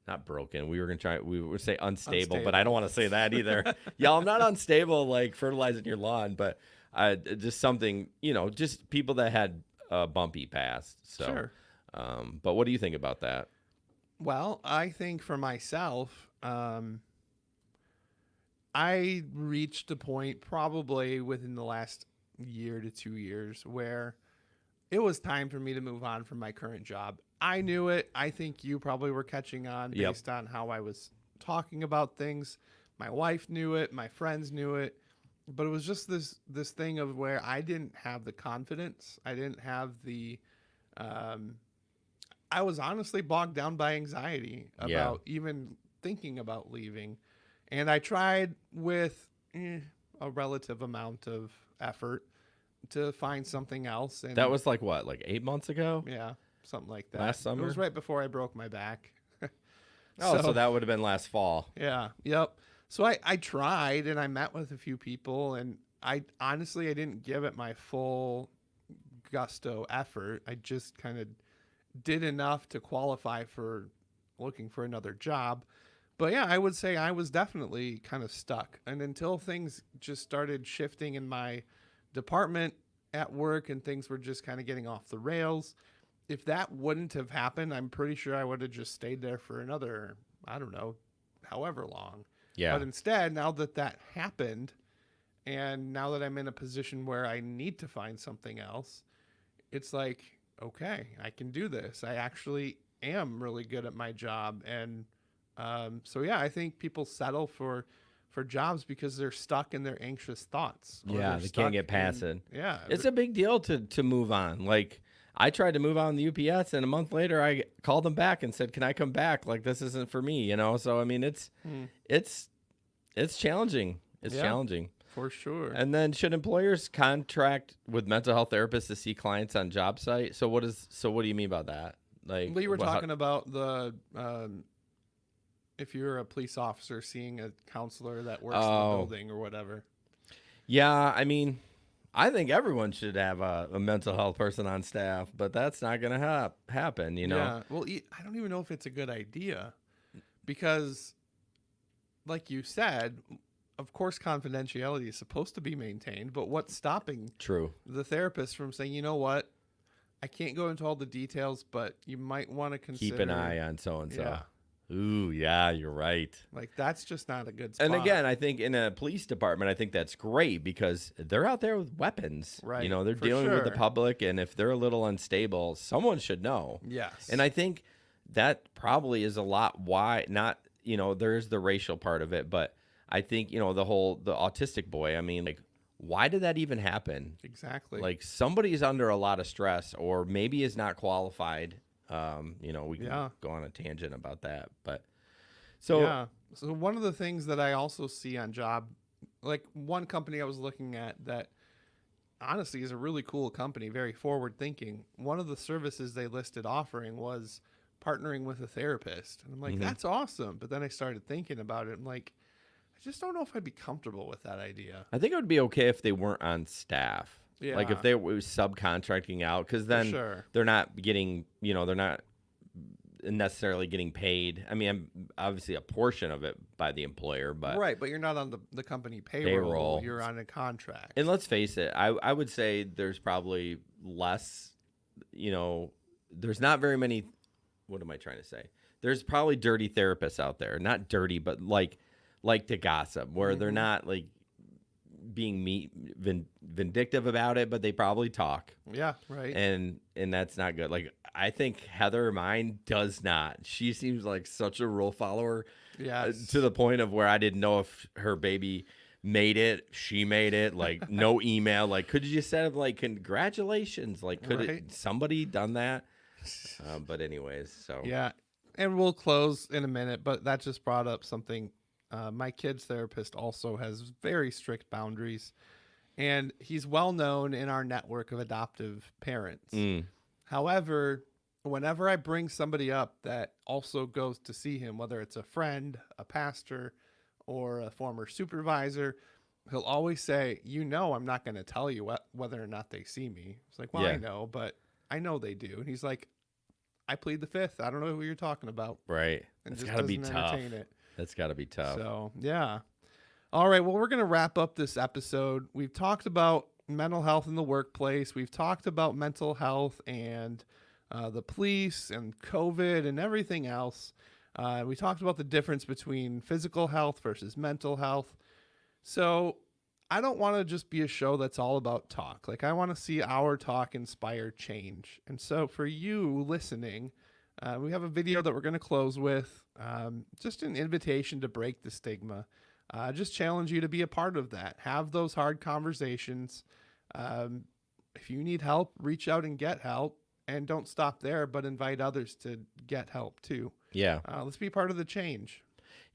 Speaker 1: not broken. We would say unstable, but I don't want to say that either. Y'all, I'm not unstable like fertilizing your lawn, but just something, just people that had a bumpy past. So,
Speaker 2: Sure.
Speaker 1: But what do you think about that?
Speaker 2: Well, I think for myself, I reached a point probably within the last year to 2 years where it was time for me to move on from my current job. I knew it. I think you probably were catching on based on how I was talking about things. My wife knew it. My friends knew it. But it was just this thing of where I didn't have the confidence. I didn't have the I was honestly bogged down by anxiety about even thinking about leaving. And I tried with a relative amount of effort to find something else. And
Speaker 1: that was like 8 months ago?
Speaker 2: Yeah, something like that.
Speaker 1: Last summer?
Speaker 2: It was right before I broke my back.
Speaker 1: So that would have been last fall.
Speaker 2: Yeah, yep. So I tried and I met with a few people and I honestly didn't give it my full gusto effort. I just kind of did enough to qualify for looking for another job. But yeah, I would say I was definitely kind of stuck. And until things just started shifting in my department at work and things were just kind of getting off the rails, if that wouldn't have happened, I'm pretty sure I would have just stayed there for another, I don't know, however long.
Speaker 1: Yeah.
Speaker 2: But instead, now that that happened, and now that I'm in a position where I need to find something else, it's like, okay, I can do this. I actually am really good at my job. And so, yeah, I think people settle for jobs because they're stuck in their anxious thoughts. Or
Speaker 1: Yeah,
Speaker 2: they're
Speaker 1: they
Speaker 2: stuck
Speaker 1: can't get past
Speaker 2: in-
Speaker 1: it.
Speaker 2: Yeah.
Speaker 1: It's a big deal to move on. Like, I tried to move on the UPS, and a month later, I called them back and said, "Can I come back? Like, this isn't for me," you know. So, I mean, it's challenging. It's
Speaker 2: Yeah.
Speaker 1: challenging.
Speaker 2: For sure.
Speaker 1: And then, should employers contract with mental health therapists to see clients on job site? So, what do you mean about that? Like,
Speaker 2: We were
Speaker 1: how-
Speaker 2: talking about the if you're a police officer seeing a counselor that works in the building or whatever.
Speaker 1: Yeah, I mean, I think everyone should have a mental health person on staff, but that's not going to happen, you know?
Speaker 2: Yeah. Well, I don't even know if it's a good idea because, like you said, of course, confidentiality is supposed to be maintained, but what's stopping
Speaker 1: True.
Speaker 2: the therapist from saying, you know what, I can't go into all the details, but you might want to consider.
Speaker 1: Keep an eye on so-and-so.
Speaker 2: Yeah.
Speaker 1: Ooh, yeah, you're right.
Speaker 2: Like, that's just not a good spot.
Speaker 1: And again, I think in a police department, I think that's great because they're out there with weapons.
Speaker 2: Right,
Speaker 1: You know, they're
Speaker 2: for
Speaker 1: dealing with the
Speaker 2: sure.
Speaker 1: public, and if they're a little unstable, someone should know.
Speaker 2: Yes.
Speaker 1: And I think that probably is a lot why not, you know, there's the racial part of it, but I think, you know, the autistic boy, I mean, like, why did that even happen?
Speaker 2: Exactly.
Speaker 1: Like, somebody's under a lot of stress or maybe is not qualified. You know, we can go on a tangent about that, but
Speaker 2: So one of the things that I also see on job, like one company I was looking at that honestly is a really cool company, very forward thinking. One of the services they listed offering was partnering with a therapist. And I'm like, that's awesome. But then I started thinking about it. I'm like, I just don't know if I'd be comfortable with that idea.
Speaker 1: I think it would be okay if they weren't on staff.
Speaker 2: Yeah.
Speaker 1: Like if they were subcontracting out, because then they're not getting, you know, they're not necessarily getting paid. I mean, obviously a portion of it by the employer, but
Speaker 2: right. But you're not on the company payroll. You're on a contract.
Speaker 1: And let's face it, I would say there's probably less, you know, there's not very many. What am I trying to say? There's probably dirty therapists out there, not dirty, but like to gossip, where they're not like being vindictive about it, but they probably talk.
Speaker 2: Yeah, right.
Speaker 1: And that's not good. Like, I think Heather, mine, does not. She seems like such a rule follower.
Speaker 2: Yes.
Speaker 1: To the point of where I didn't know if her baby made it. She made it. Like, no email. Like, could you just say, like, congratulations? Like, could somebody done that? But anyways, so.
Speaker 2: Yeah. And we'll close in a minute, but that just brought up something. My kid's therapist also has very strict boundaries, and he's well known in our network of adoptive parents. However, whenever I bring somebody up that also goes to see him, whether it's a friend, a pastor, or a former supervisor, he'll always say, you know, I'm not going to tell you whether or not they see me. It's like, well, I know, but I know they do. And he's like, I plead the fifth. I don't know who you're talking about.
Speaker 1: Right.
Speaker 2: And
Speaker 1: It's
Speaker 2: just
Speaker 1: got to be
Speaker 2: doesn't
Speaker 1: tough.
Speaker 2: entertain it.
Speaker 1: That's got to be tough.
Speaker 2: So, yeah. All right. Well, we're going to wrap up this episode. We've talked about mental health in the workplace. We've talked about mental health and the police and COVID and everything else. We talked about the difference between physical health versus mental health. So I don't want to just be a show that's all about talk. Like, I want to see our talk inspire change. And so for you listening, we have a video that we're going to close with, just an invitation to break the stigma. Just challenge you to be a part of that. Have those hard conversations. If you need help, reach out and get help. And don't stop there, but invite others to get help too.
Speaker 1: Yeah.
Speaker 2: Let's be part of the change.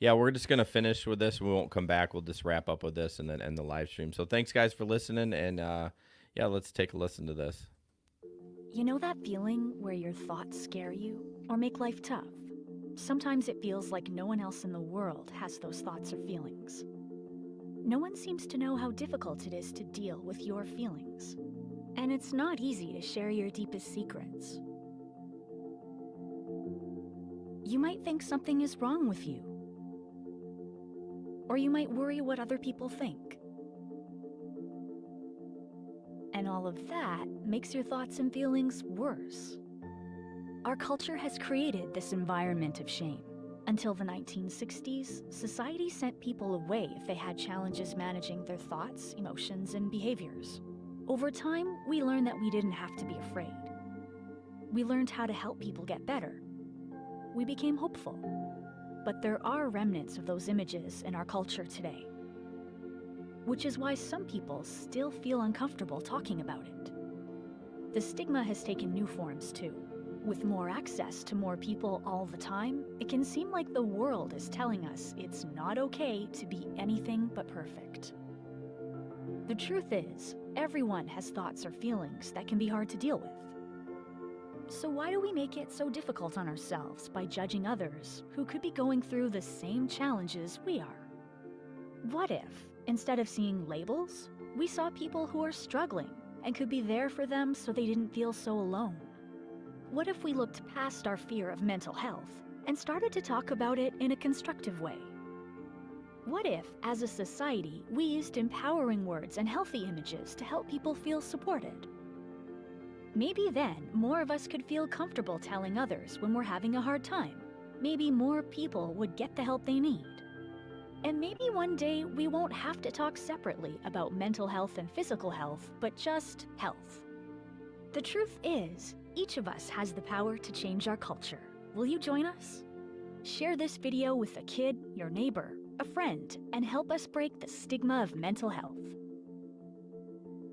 Speaker 1: Yeah, we're just going to finish with this. We won't come back. We'll just wrap up with this and then end the live stream. So thanks, guys, for listening. And, yeah, let's take a listen to this.
Speaker 10: You know that feeling where your thoughts scare you or make life tough? Sometimes it feels like no one else in the world has those thoughts or feelings. No one seems to know how difficult it is to deal with your feelings. And it's not easy to share your deepest secrets. You might think something is wrong with you, or you might worry what other people think. And all of that makes your thoughts and feelings worse. Our culture has created this environment of shame. Until the 1960s, society sent people away if they had challenges managing their thoughts, emotions, and behaviors. Over time, we learned that we didn't have to be afraid. We learned how to help people get better. We became hopeful. But there are remnants of those images in our culture today, which is why some people still feel uncomfortable talking about it. The stigma has taken new forms too. With more access to more people all the time, it can seem like the world is telling us it's not okay to be anything but perfect. The truth is, everyone has thoughts or feelings that can be hard to deal with. So why do we make it so difficult on ourselves by judging others who could be going through the same challenges we are? What if, instead of seeing labels, we saw people who are struggling and could be there for them so they didn't feel so alone? What if we looked past our fear of mental health and started to talk about it in a constructive way? What if, as a society, we used empowering words and healthy images to help people feel supported? Maybe then more of us could feel comfortable telling others when we're having a hard time. Maybe more people would get the help they need. And maybe one day we won't have to talk separately about mental health and physical health, but just health. The truth is, each of us has the power to change our culture. Will you join us? Share this video with a kid, your neighbor, a friend, and help us break the stigma of mental health.